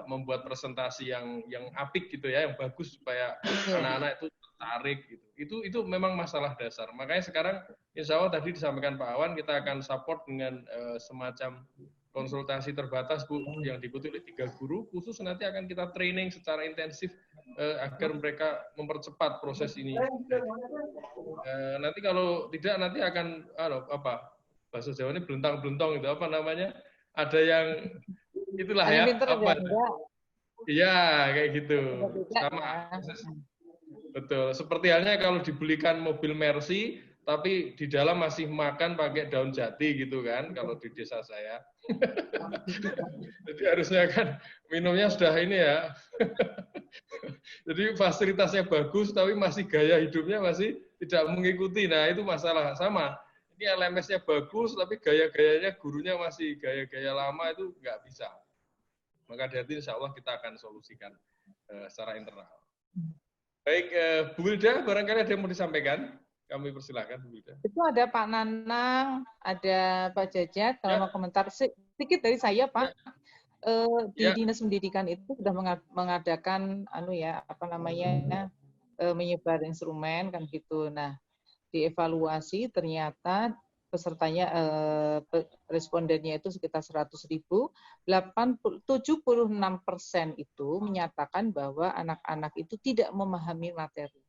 S1: membuat presentasi yang apik gitu ya, yang bagus supaya anak-anak itu tertarik gitu. Itu memang masalah dasar. Makanya sekarang insya Allah tadi disampaikan Pak Awan, kita akan support dengan semacam konsultasi terbatas Bu, yang diikuti oleh 3 guru, khusus nanti akan kita training secara intensif agar mereka mempercepat proses ini. Nanti kalau tidak nanti akan bahasa Jawa ini belentang-belentong itu apa namanya? Ada yang itulah ya. Iya kayak gitu. Sama. Betul. Seperti halnya kalau dibelikan mobil Mercy, tapi di dalam masih makan pakai daun jati gitu kan, kalau di desa saya. Jadi harusnya kan minumnya sudah ini ya. Jadi fasilitasnya bagus, tapi masih gaya hidupnya masih tidak mengikuti. Nah itu masalah sama. Ini LMS-nya bagus, tapi gaya-gayanya gurunya masih gaya-gaya lama, itu nggak bisa. Maka dari itu insya Allah kita akan solusikan secara internal. Baik, Bu Wilda, barangkali ada yang mau disampaikan? Kami persilakan, Bu Wilda.
S5: Itu ada Pak Nanang, ada Pak Jajat, kalau mau komentar sedikit dari saya, Pak. Di Dinas Pendidikan itu sudah mengadakan menyebar instrumen kan gitu. Nah, dievaluasi ternyata pesertanya respondennya itu sekitar 100.000, 76% itu menyatakan bahwa anak-anak itu tidak memahami materi.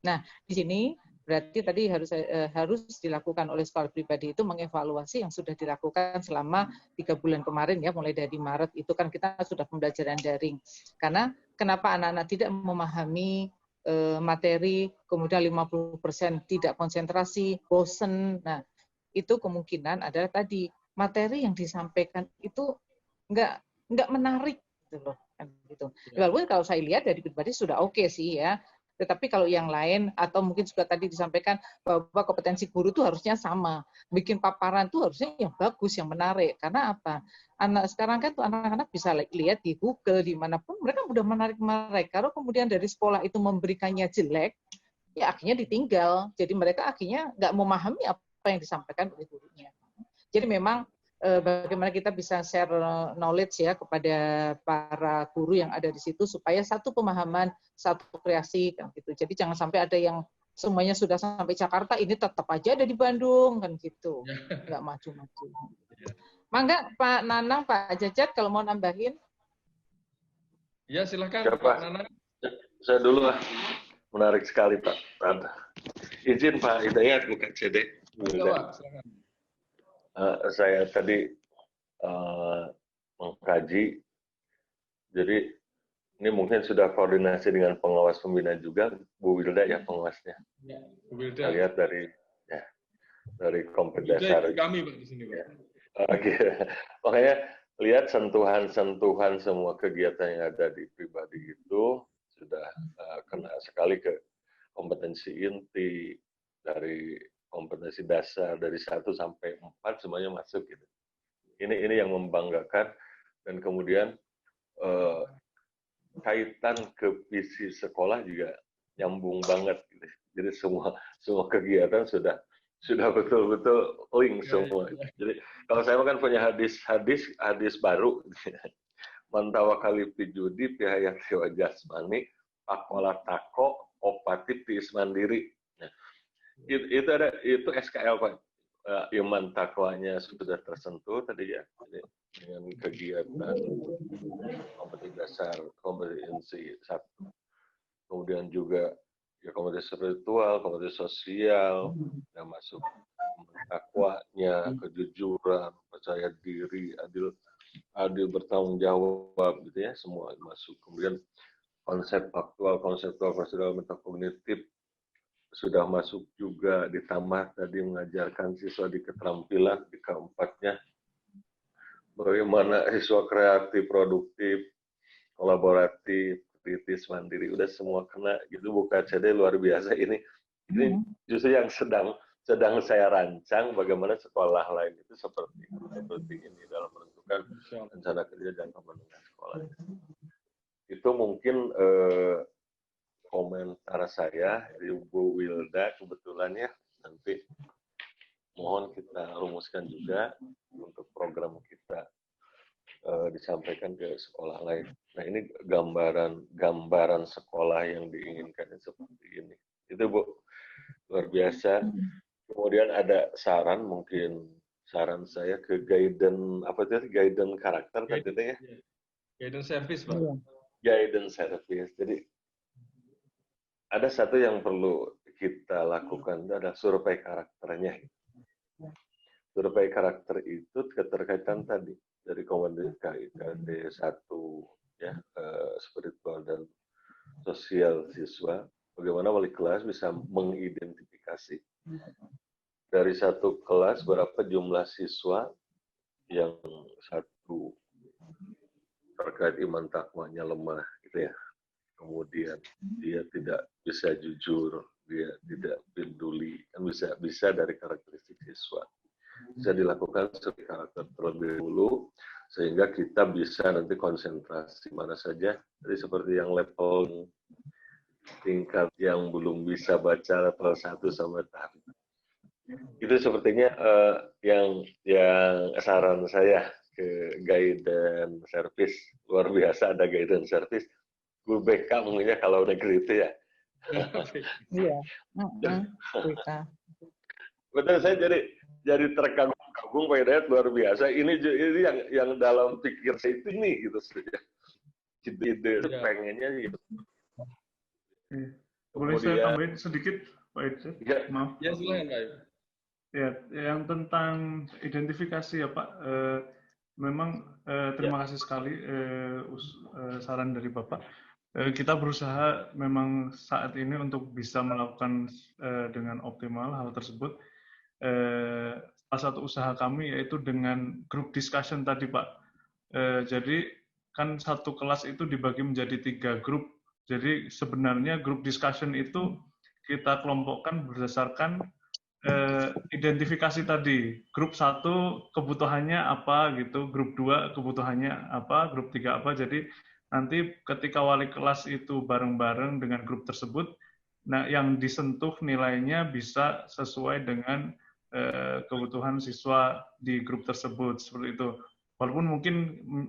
S5: Nah, di sini berarti tadi harus dilakukan oleh sekolah pribadi itu mengevaluasi yang sudah dilakukan selama 3 bulan kemarin ya, mulai dari Maret itu kan kita sudah pembelajaran daring. Karena kenapa anak-anak tidak memahami materi, kemudian 50% tidak konsentrasi, bosen. Nah, itu kemungkinan adalah tadi materi yang disampaikan itu nggak menarik gitu loh kan gitu. Walaupun kalau saya lihat dari pribadi sudah oke sih ya. Tetapi kalau yang lain atau mungkin juga tadi disampaikan bahwa kompetensi guru itu harusnya sama. Bikin paparan itu harusnya yang bagus, yang menarik. Karena apa? Anak sekarang kan tuh anak-anak bisa lihat di Google dimanapun mereka mudah menarik mereka. Kalau kemudian dari sekolah itu memberikannya jelek, ya akhirnya ditinggal. Jadi mereka akhirnya nggak memahami apa yang disampaikan oleh gurunya. Jadi memang bagaimana kita bisa share knowledge ya kepada para guru yang ada di situ supaya satu pemahaman, satu kreasi kan gitu. Jadi jangan sampai ada yang semuanya sudah sampai Jakarta, ini tetap aja ada di Bandung kan gitu, nggak maju-maju. Mangga Pak Nanang, Pak Jajat kalau mau nambahin.
S1: Ya silakan
S4: ya,
S1: Pak Nanang.
S4: Saya dulu lah. Menarik sekali Pak. Izin Pak Hidayat bukan CD. Saya tadi mengkaji, jadi ini mungkin sudah koordinasi dengan pengawas pembina juga, Bu Wilda ya pengawasnya.
S1: Ya, Bu Wilda.
S4: Kita lihat dari kompet dasar.
S1: Kami Pak di sini Pak.
S4: Oke, makanya lihat sentuhan-sentuhan semua kegiatan yang ada di pribadi itu sudah kena sekali ke kompetensi inti, dari kompetensi dasar dari 1 sampai 4 semuanya masuk gitu. Ini yang membanggakan, dan kemudian kaitan ke visi sekolah juga nyambung banget gitu. Jadi semua kegiatan sudah betul-betul link semua. Jadi kalau saya kan punya hadis baru. Man tawakali fi judi fi hayati wa jasmani pakola tako opati fi mandiri. Nah, itu SKL Pak. Iman takwanya sudah tersentuh tadi ya, dengan kegiatan kompetensi dasar, kompetensi 1. Kemudian juga ya kompetensi spiritual, kompetensi sosial, yang masuk takwanya, kejujuran, percaya diri, adil bertanggung jawab gitu ya, semua masuk. Kemudian konsep faktual, konseptual, prosedural, metakognitif sudah masuk juga, ditambah tadi mengajarkan siswa di keterampilan di keempatnya, bagaimana siswa kreatif, produktif, kolaboratif, kritis, mandiri, udah semua kena gitu. Buka CD luar biasa ini justru yang sedang saya rancang, bagaimana sekolah lain itu seperti ini dalam menentukan rencana kerja jangka menengah sekolah. Itu mungkin komentar saya dari Bu Wilda kebetulan ya, nanti mohon kita rumuskan juga untuk program kita disampaikan ke sekolah lain. Nah ini gambaran sekolah yang diinginkan seperti ini. Itu Bu, luar biasa. Kemudian ada mungkin saran saya ke guidance karakter tadi ya.
S1: Guidance service Pak.
S4: Guidance service. Jadi ada satu yang perlu kita lakukan, ada survei karakternya. Survei karakter itu keterkaitan tadi dari kompetensi KIKD 1 ya, spiritual dan sosial siswa. Bagaimana wali kelas bisa mengidentifikasi dari satu kelas berapa jumlah siswa yang satu terkait iman takwanya lemah gitu ya. Kemudian dia tidak bisa jujur, dia tidak peduli, kan bisa dari karakteristik siswa. Bisa dilakukan survei karakter terlebih dahulu, sehingga kita bisa nanti konsentrasi mana saja. Jadi seperti yang level tingkat yang belum bisa baca level 1 sampai tahap itu sepertinya yang saran saya ke guidance service. Luar biasa ada guidance service. Guru BK mungkinnya kalau negeri itu ya.
S5: Iya.
S4: Betul, saya jadi terkagum-kagum Pak Hidayat, luar biasa. Ini yang dalam pikir saya itu ini gitu saja. Ide pengennya gitu.
S7: Boleh saya tambahin sedikit Pak Hidayat?
S4: Ya.
S7: Maaf.
S1: Ya silakan Pak.
S7: Ya, yang tentang identifikasi ya Pak. Memang terima kasih sekali saran dari Bapak. Kita berusaha memang saat ini untuk bisa melakukan dengan optimal hal tersebut. Salah satu usaha kami yaitu dengan group discussion tadi Pak. Jadi kan satu kelas itu dibagi menjadi 3 grup. Jadi sebenarnya group discussion itu kita kelompokkan berdasarkan identifikasi tadi. Grup 1 kebutuhannya apa gitu, grup 2 kebutuhannya apa, grup 3 apa. Jadi nanti ketika wali kelas itu bareng-bareng dengan grup tersebut, nah yang disentuh nilainya bisa sesuai dengan kebutuhan siswa di grup tersebut, seperti itu. Walaupun mungkin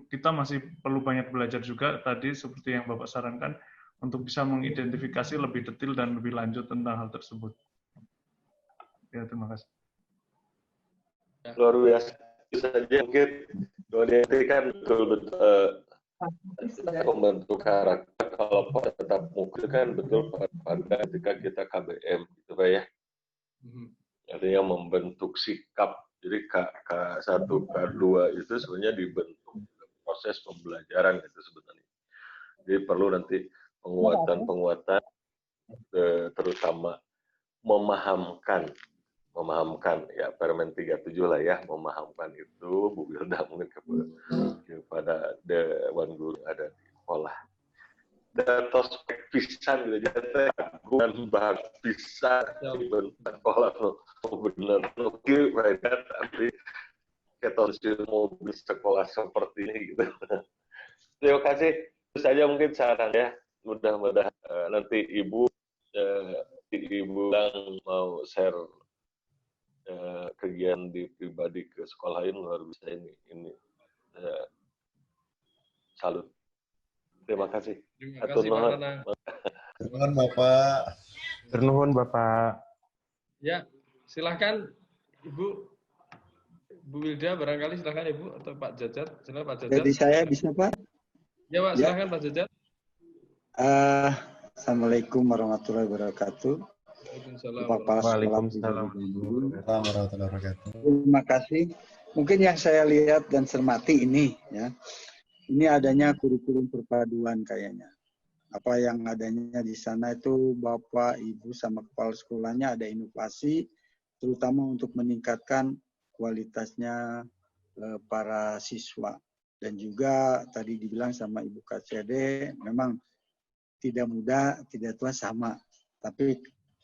S7: kita masih perlu banyak belajar juga tadi seperti yang Bapak sarankan untuk bisa mengidentifikasi lebih detail dan lebih lanjut tentang hal tersebut. Ya, terima kasih.
S4: Luar biasa. Itu saja mungkin ini kan betul-betul membentuk karakter. Kalau tetap muka kan betul pada ketika kita KBM, gitu Pak ya. Artinya membentuk sikap. Jadi K1, K2 itu sebenarnya dibentuk proses pembelajaran itu sebenarnya. Jadi perlu nanti penguatan terutama memahamkan ya Permen 37 lah ya, memahamkan itu Bu Wilda mungkin kepada dewan guru ada di sekolah. Datos pisan gitu jadi bukan bahas pisan di sekolah benar oke mereka tapi ketonsil mobil sekolah seperti ini gitu. Terima kasih. Itu saja mungkin saran ya. Mudah-mudahan nanti Ibu yang mau share kegiatan di pribadi ke sekolah lain luar biasa ini salut. Terima kasih.
S1: Terima kasih Pak Nanang.
S3: Terima Bapak.
S2: Bernuhun Bapak.
S1: Ya, silahkan Ibu Wilda barangkali silahkan Ibu atau Pak Jajat. Silahkan Pak Jajat.
S14: Jadi saya bisa Pak?
S1: Ya Pak, silahkan Pak Jajat.
S14: Assalamualaikum warahmatullahi wabarakatuh.
S3: Waalaikumsalam warahmatullahi wabarakatuh.
S14: Terima kasih. Mungkin yang saya lihat dan cermati ini ya. Ini adanya kurikulum perpaduan kayaknya. Apa yang adanya di sana itu Bapak, Ibu, sama kepala sekolahnya ada inovasi, terutama untuk meningkatkan kualitasnya para siswa. Dan juga tadi dibilang sama Ibu KCD, memang tidak mudah, tidak tua sama. Tapi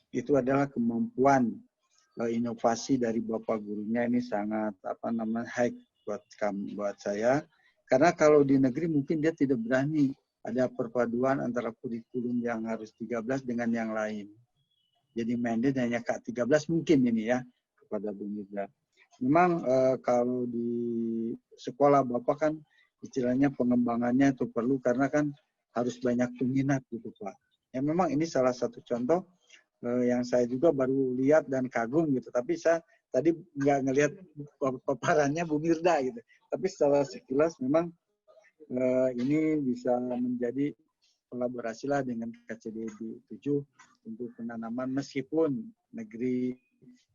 S14: itu adalah kemampuan inovasi dari Bapak gurunya ini sangat high buat saya. Karena kalau di negeri mungkin dia tidak berani ada perpaduan antara kurikulum yang harus 13 dengan yang lain. Jadi mandate hanya K13 mungkin ini ya kepada Bu Mirda. Memang kalau di sekolah Bapak kan istilahnya pengembangannya itu perlu karena kan harus banyak peminat gitu Pak. Ya memang ini salah satu contoh yang saya juga baru lihat dan kagum gitu. Tapi saya tadi nggak ngelihat paparannya Bu Mirda gitu. Tapi secara sekilas memang ini bisa menjadi kolaborasi lah dengan KCD 7 untuk penanaman meskipun negeri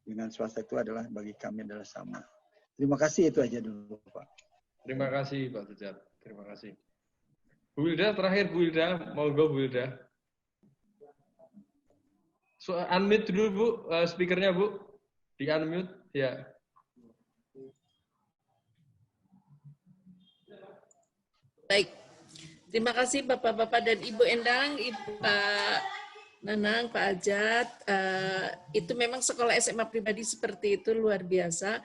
S14: dengan swasta itu adalah bagi kami adalah sama. Terima kasih itu aja dulu Pak.
S1: Terima kasih Pak Jajat. Terima kasih. Bu Wilda terakhir Bu Wilda, monggo Bu Wilda. So, unmute dulu Bu, speakernya Bu. Di unmute ya.
S6: Baik, terima kasih Bapak-Bapak dan Ibu Endang, Ibu Pak Nanang, Pak Ajat. Itu memang sekolah SMA pribadi seperti itu luar biasa.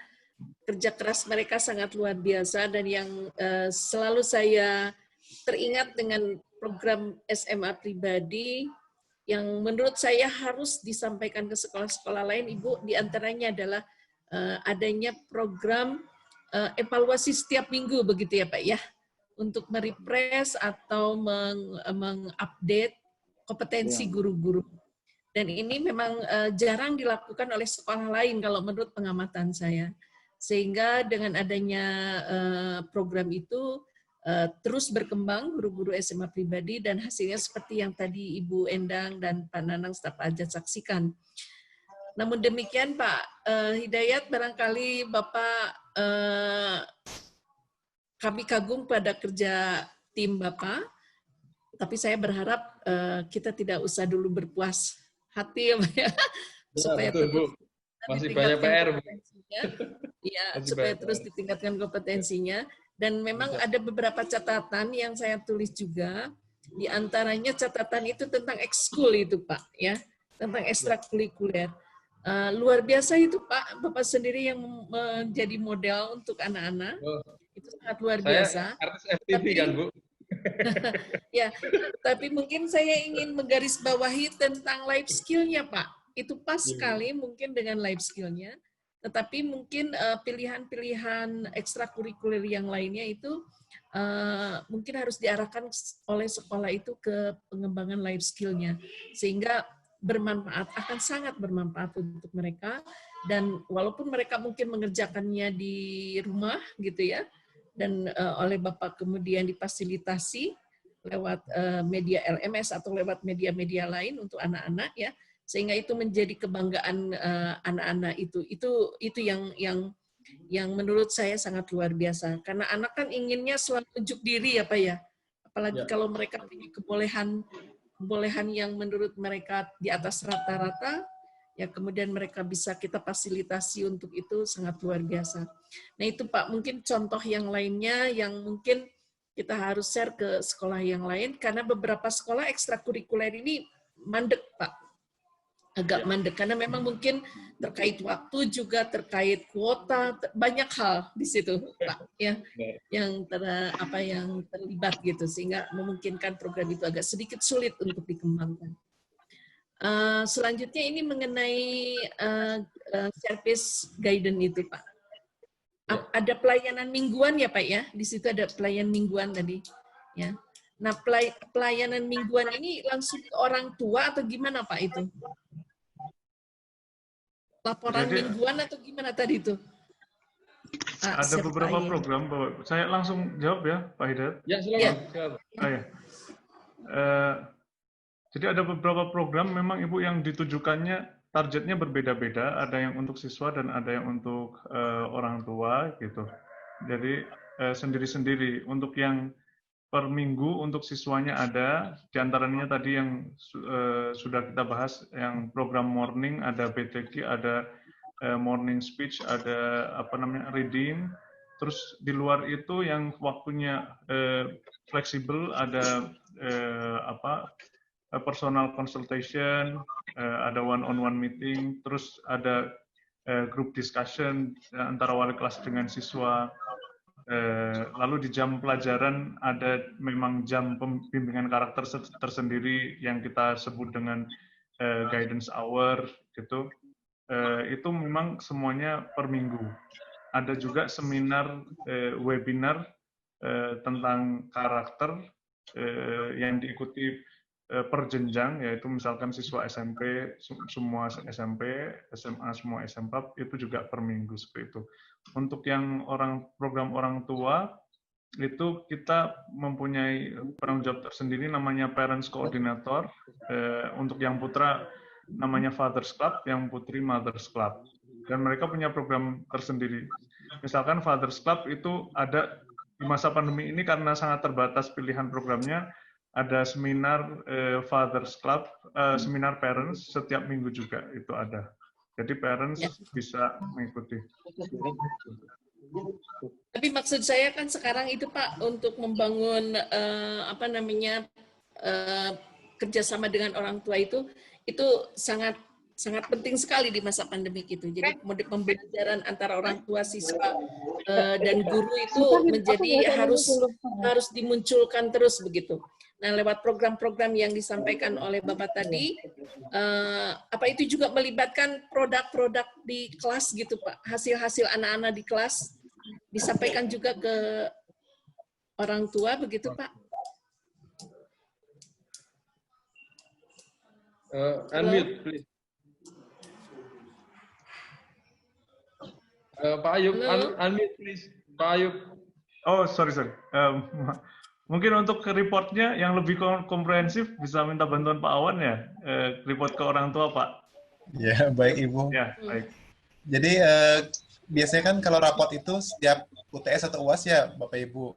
S6: Kerja keras mereka sangat luar biasa dan yang selalu saya teringat dengan program SMA pribadi yang menurut saya harus disampaikan ke sekolah-sekolah lain, Ibu, diantaranya adalah adanya program evaluasi setiap minggu begitu ya Pak ya. Untuk merefresh atau mengupdate kompetensi guru-guru. Dan ini memang jarang dilakukan oleh sekolah lain kalau menurut pengamatan saya. Sehingga dengan adanya program itu terus berkembang guru-guru SMA pribadi dan hasilnya seperti yang tadi Ibu Endang dan Pak Nanang staf Ajat saksikan. Namun demikian Pak Hidayat, barangkali Bapak kami kagum pada kerja tim Bapak, tapi saya berharap kita tidak usah dulu berpuas hati ya, supaya
S1: betul, Bu. Masih banyak PR.
S6: Iya, supaya terus ditingkatkan kompetensinya. Dan memang ada beberapa catatan yang saya tulis juga, di antaranya catatan itu tentang ekskul itu Pak, ya, tentang ekstrakurikuler. Luar biasa itu Pak, Bapak sendiri yang menjadi model untuk anak-anak. Itu sangat luar biasa.
S1: Artis FTV kan, Bu?
S6: Ya, tapi mungkin saya ingin menggarisbawahi tentang life skill-nya, Pak. Itu pas sekali mungkin dengan life skill-nya. tetapi mungkin pilihan-pilihan ekstrakurikuler yang lainnya itu mungkin harus diarahkan oleh sekolah itu ke pengembangan life skill-nya, sehingga bermanfaat, akan sangat bermanfaat untuk mereka. Dan walaupun mereka mungkin mengerjakannya di rumah gitu ya, dan oleh Bapak kemudian difasilitasi lewat media LMS atau lewat media-media lain untuk anak-anak ya, sehingga itu menjadi kebanggaan anak-anak itu yang menurut saya sangat luar biasa, karena anak kan inginnya selalu tunjuk diri ya Pak ya, apalagi kalau mereka punya kebolehan yang menurut mereka di atas rata-rata, ya kemudian mereka bisa kita fasilitasi untuk itu sangat luar biasa. Nah itu Pak, mungkin contoh yang lainnya yang mungkin kita harus share ke sekolah yang lain, karena beberapa sekolah ekstrakurikuler ini mandek Pak, agak mandek, karena memang mungkin terkait waktu juga, terkait kuota, banyak hal di situ Pak ya, yang terlibat gitu, sehingga memungkinkan program itu agak sedikit sulit untuk dikembangkan. Selanjutnya ini mengenai service guidance itu Pak. Ada pelayanan mingguan ya Pak ya, di situ ada pelayanan mingguan tadi ya. Nah pelayanan mingguan ini langsung ke orang tua atau gimana Pak itu? Laporan mingguan atau gimana tadi itu?
S7: Ada beberapa program, saya langsung jawab ya Pak Hidayat.
S1: Ya silakan.
S7: Ya. Jadi ada beberapa program memang Ibu yang ditujukannya targetnya berbeda-beda, ada yang untuk siswa dan ada yang untuk orang tua gitu. Jadi sendiri-sendiri. Untuk yang per minggu untuk siswanya ada, diantaranya tadi yang sudah kita bahas, yang program morning, ada BTQ, ada morning speech, ada reading. Terus di luar itu yang waktunya fleksibel, ada personal consultation, ada one-on-one meeting, terus ada group discussion antara wali kelas dengan siswa. Lalu di jam pelajaran ada memang jam pembimbingan karakter tersendiri yang kita sebut dengan guidance hour gitu. Itu memang semuanya per minggu. Ada juga seminar webinar tentang karakter yang diikuti per jenjang, yaitu misalkan siswa SMP, semua SMP, SMA, semua SMP, itu juga per minggu seperti itu. Untuk yang program orang tua, itu kita mempunyai penanggung jawab tersendiri namanya Parents Coordinator. Untuk yang putra namanya Fathers Club, yang putri Mothers Club. Dan mereka punya program tersendiri. Misalkan Fathers Club itu ada di masa pandemi ini karena sangat terbatas pilihan programnya, ada seminar Fathers Club, seminar parents setiap minggu juga itu ada. Jadi parents bisa mengikuti.
S6: Tapi maksud saya kan sekarang itu Pak, untuk membangun kerjasama dengan orang tua itu sangat penting sekali di masa pandemi itu. Jadi pembelajaran antara orang tua, siswa dan guru itu menjadi harus dimunculkan terus begitu. Nah, lewat program-program yang disampaikan oleh Bapak tadi, itu juga melibatkan produk-produk di kelas gitu Pak, hasil-hasil anak-anak di kelas disampaikan juga ke orang tua begitu Pak.
S1: Unmute, please. Pak Ayub, unmute please. Pak Ayub.
S7: Oh, sorry. Mungkin untuk reportnya yang lebih komprehensif bisa minta bantuan Pak Awan ya, report ke orang tua Pak.
S3: Ya, baik Ibu.
S7: Ya, baik.
S3: Jadi biasanya kan kalau raport itu setiap UTS atau UAS ya Bapak Ibu.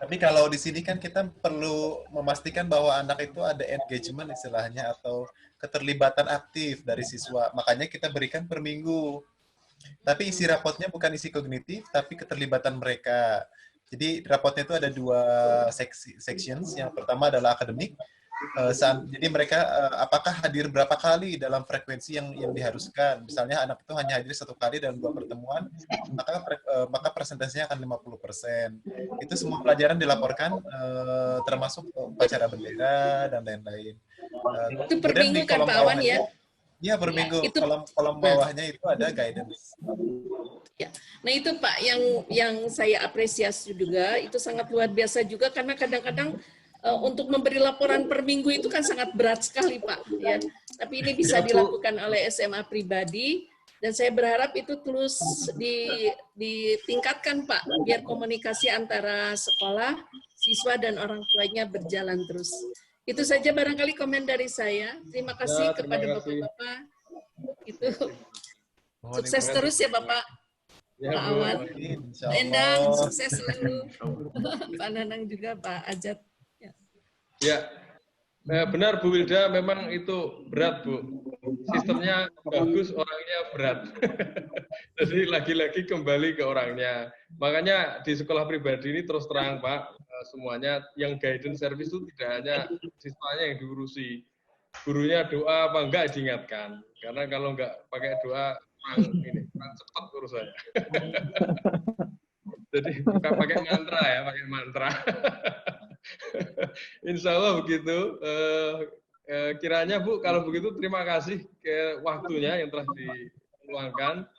S3: Tapi kalau di sini kan kita perlu memastikan bahwa anak itu ada engagement istilahnya atau keterlibatan aktif dari siswa. Makanya kita berikan per minggu. Tapi isi rapotnya bukan isi kognitif, tapi keterlibatan mereka. Jadi rapotnya itu ada 2 sections. Yang pertama adalah akademik. Jadi mereka apakah hadir berapa kali dalam frekuensi yang diharuskan. Misalnya anak itu hanya hadir 1 kali dalam 2 pertemuan, maka presentasinya akan 50%. Itu semua pelajaran dilaporkan, termasuk upacara bendera dan lain-lain.
S6: Itu per minggu kan Pak Awan ya?
S3: Iya, per minggu.
S6: Itu
S3: Kolom bawahnya itu ada guidance.
S6: ya. Nah itu Pak yang saya apresiasi juga, itu sangat luar biasa juga karena kadang-kadang untuk memberi laporan per minggu itu kan sangat berat sekali Pak. Ya. Tapi ini bisa dilakukan oleh SMA pribadi dan saya berharap itu terus ditingkatkan Pak, biar komunikasi antara sekolah, siswa dan orang tuanya berjalan terus. Itu saja barangkali komen dari saya. Terima kasih kepada Bapak-Bapak. Itu sukses terus ya Bapak.
S1: Ya,
S6: Pak Awan, Pak Endang, sukses selalu. Pak Nanang juga, Pak Ajat.
S1: Ya, benar Bu Wilda, memang itu berat Bu. Sistemnya bagus, orangnya berat. Jadi lagi-lagi kembali ke orangnya. Makanya di sekolah pribadi ini terus terang Pak, semuanya yang guidance service itu tidak hanya siswanya yang diurusi. Gurunya doa apa enggak diingatkan. Karena kalau enggak pakai doa, kurang cepat urusannya. Jadi bukan pakai mantra ya, pakai mantra. Insya Allah begitu. Kiranya Bu, kalau begitu terima kasih ke waktunya yang telah diluangkan.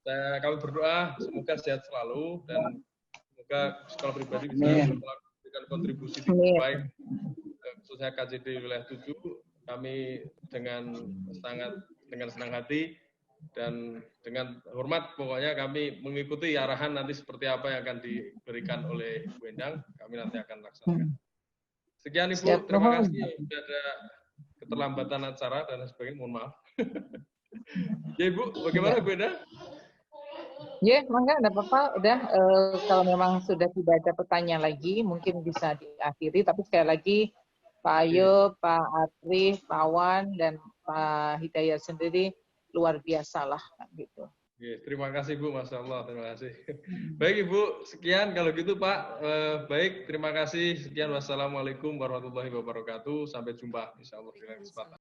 S1: Kami berdoa semoga sehat selalu dan semoga sekolah pribadi bisa memberikan kontribusi yang baik, khususnya KJD wilayah 7. Kami dengan senang hati dan dengan hormat pokoknya kami mengikuti arahan nanti seperti apa yang akan diberikan oleh Bu Endang, kami nanti akan laksanakan. Sekian Ibu, terima kasih. Sudah ada keterlambatan acara dan sebagainya, mohon maaf. Ya Ibu, bagaimana Bu Endang?
S5: Ya, mangga enggak apa-apa. Udah, kalau memang sudah tidak ada pertanyaan lagi, mungkin bisa diakhiri. Tapi sekali lagi, Pak Ayo, Pak Atrif, Pak Awan, dan Pak Hidayat sendiri luar biasa lah gitu.
S1: Oke, terima kasih Bu, Masya Allah, terima kasih. Baik Ibu, sekian kalau gitu Pak. Baik, terima kasih. Sekian, wassalamualaikum warahmatullahi wabarakatuh. Sampai jumpa, insya Allah, dengan kesempatan.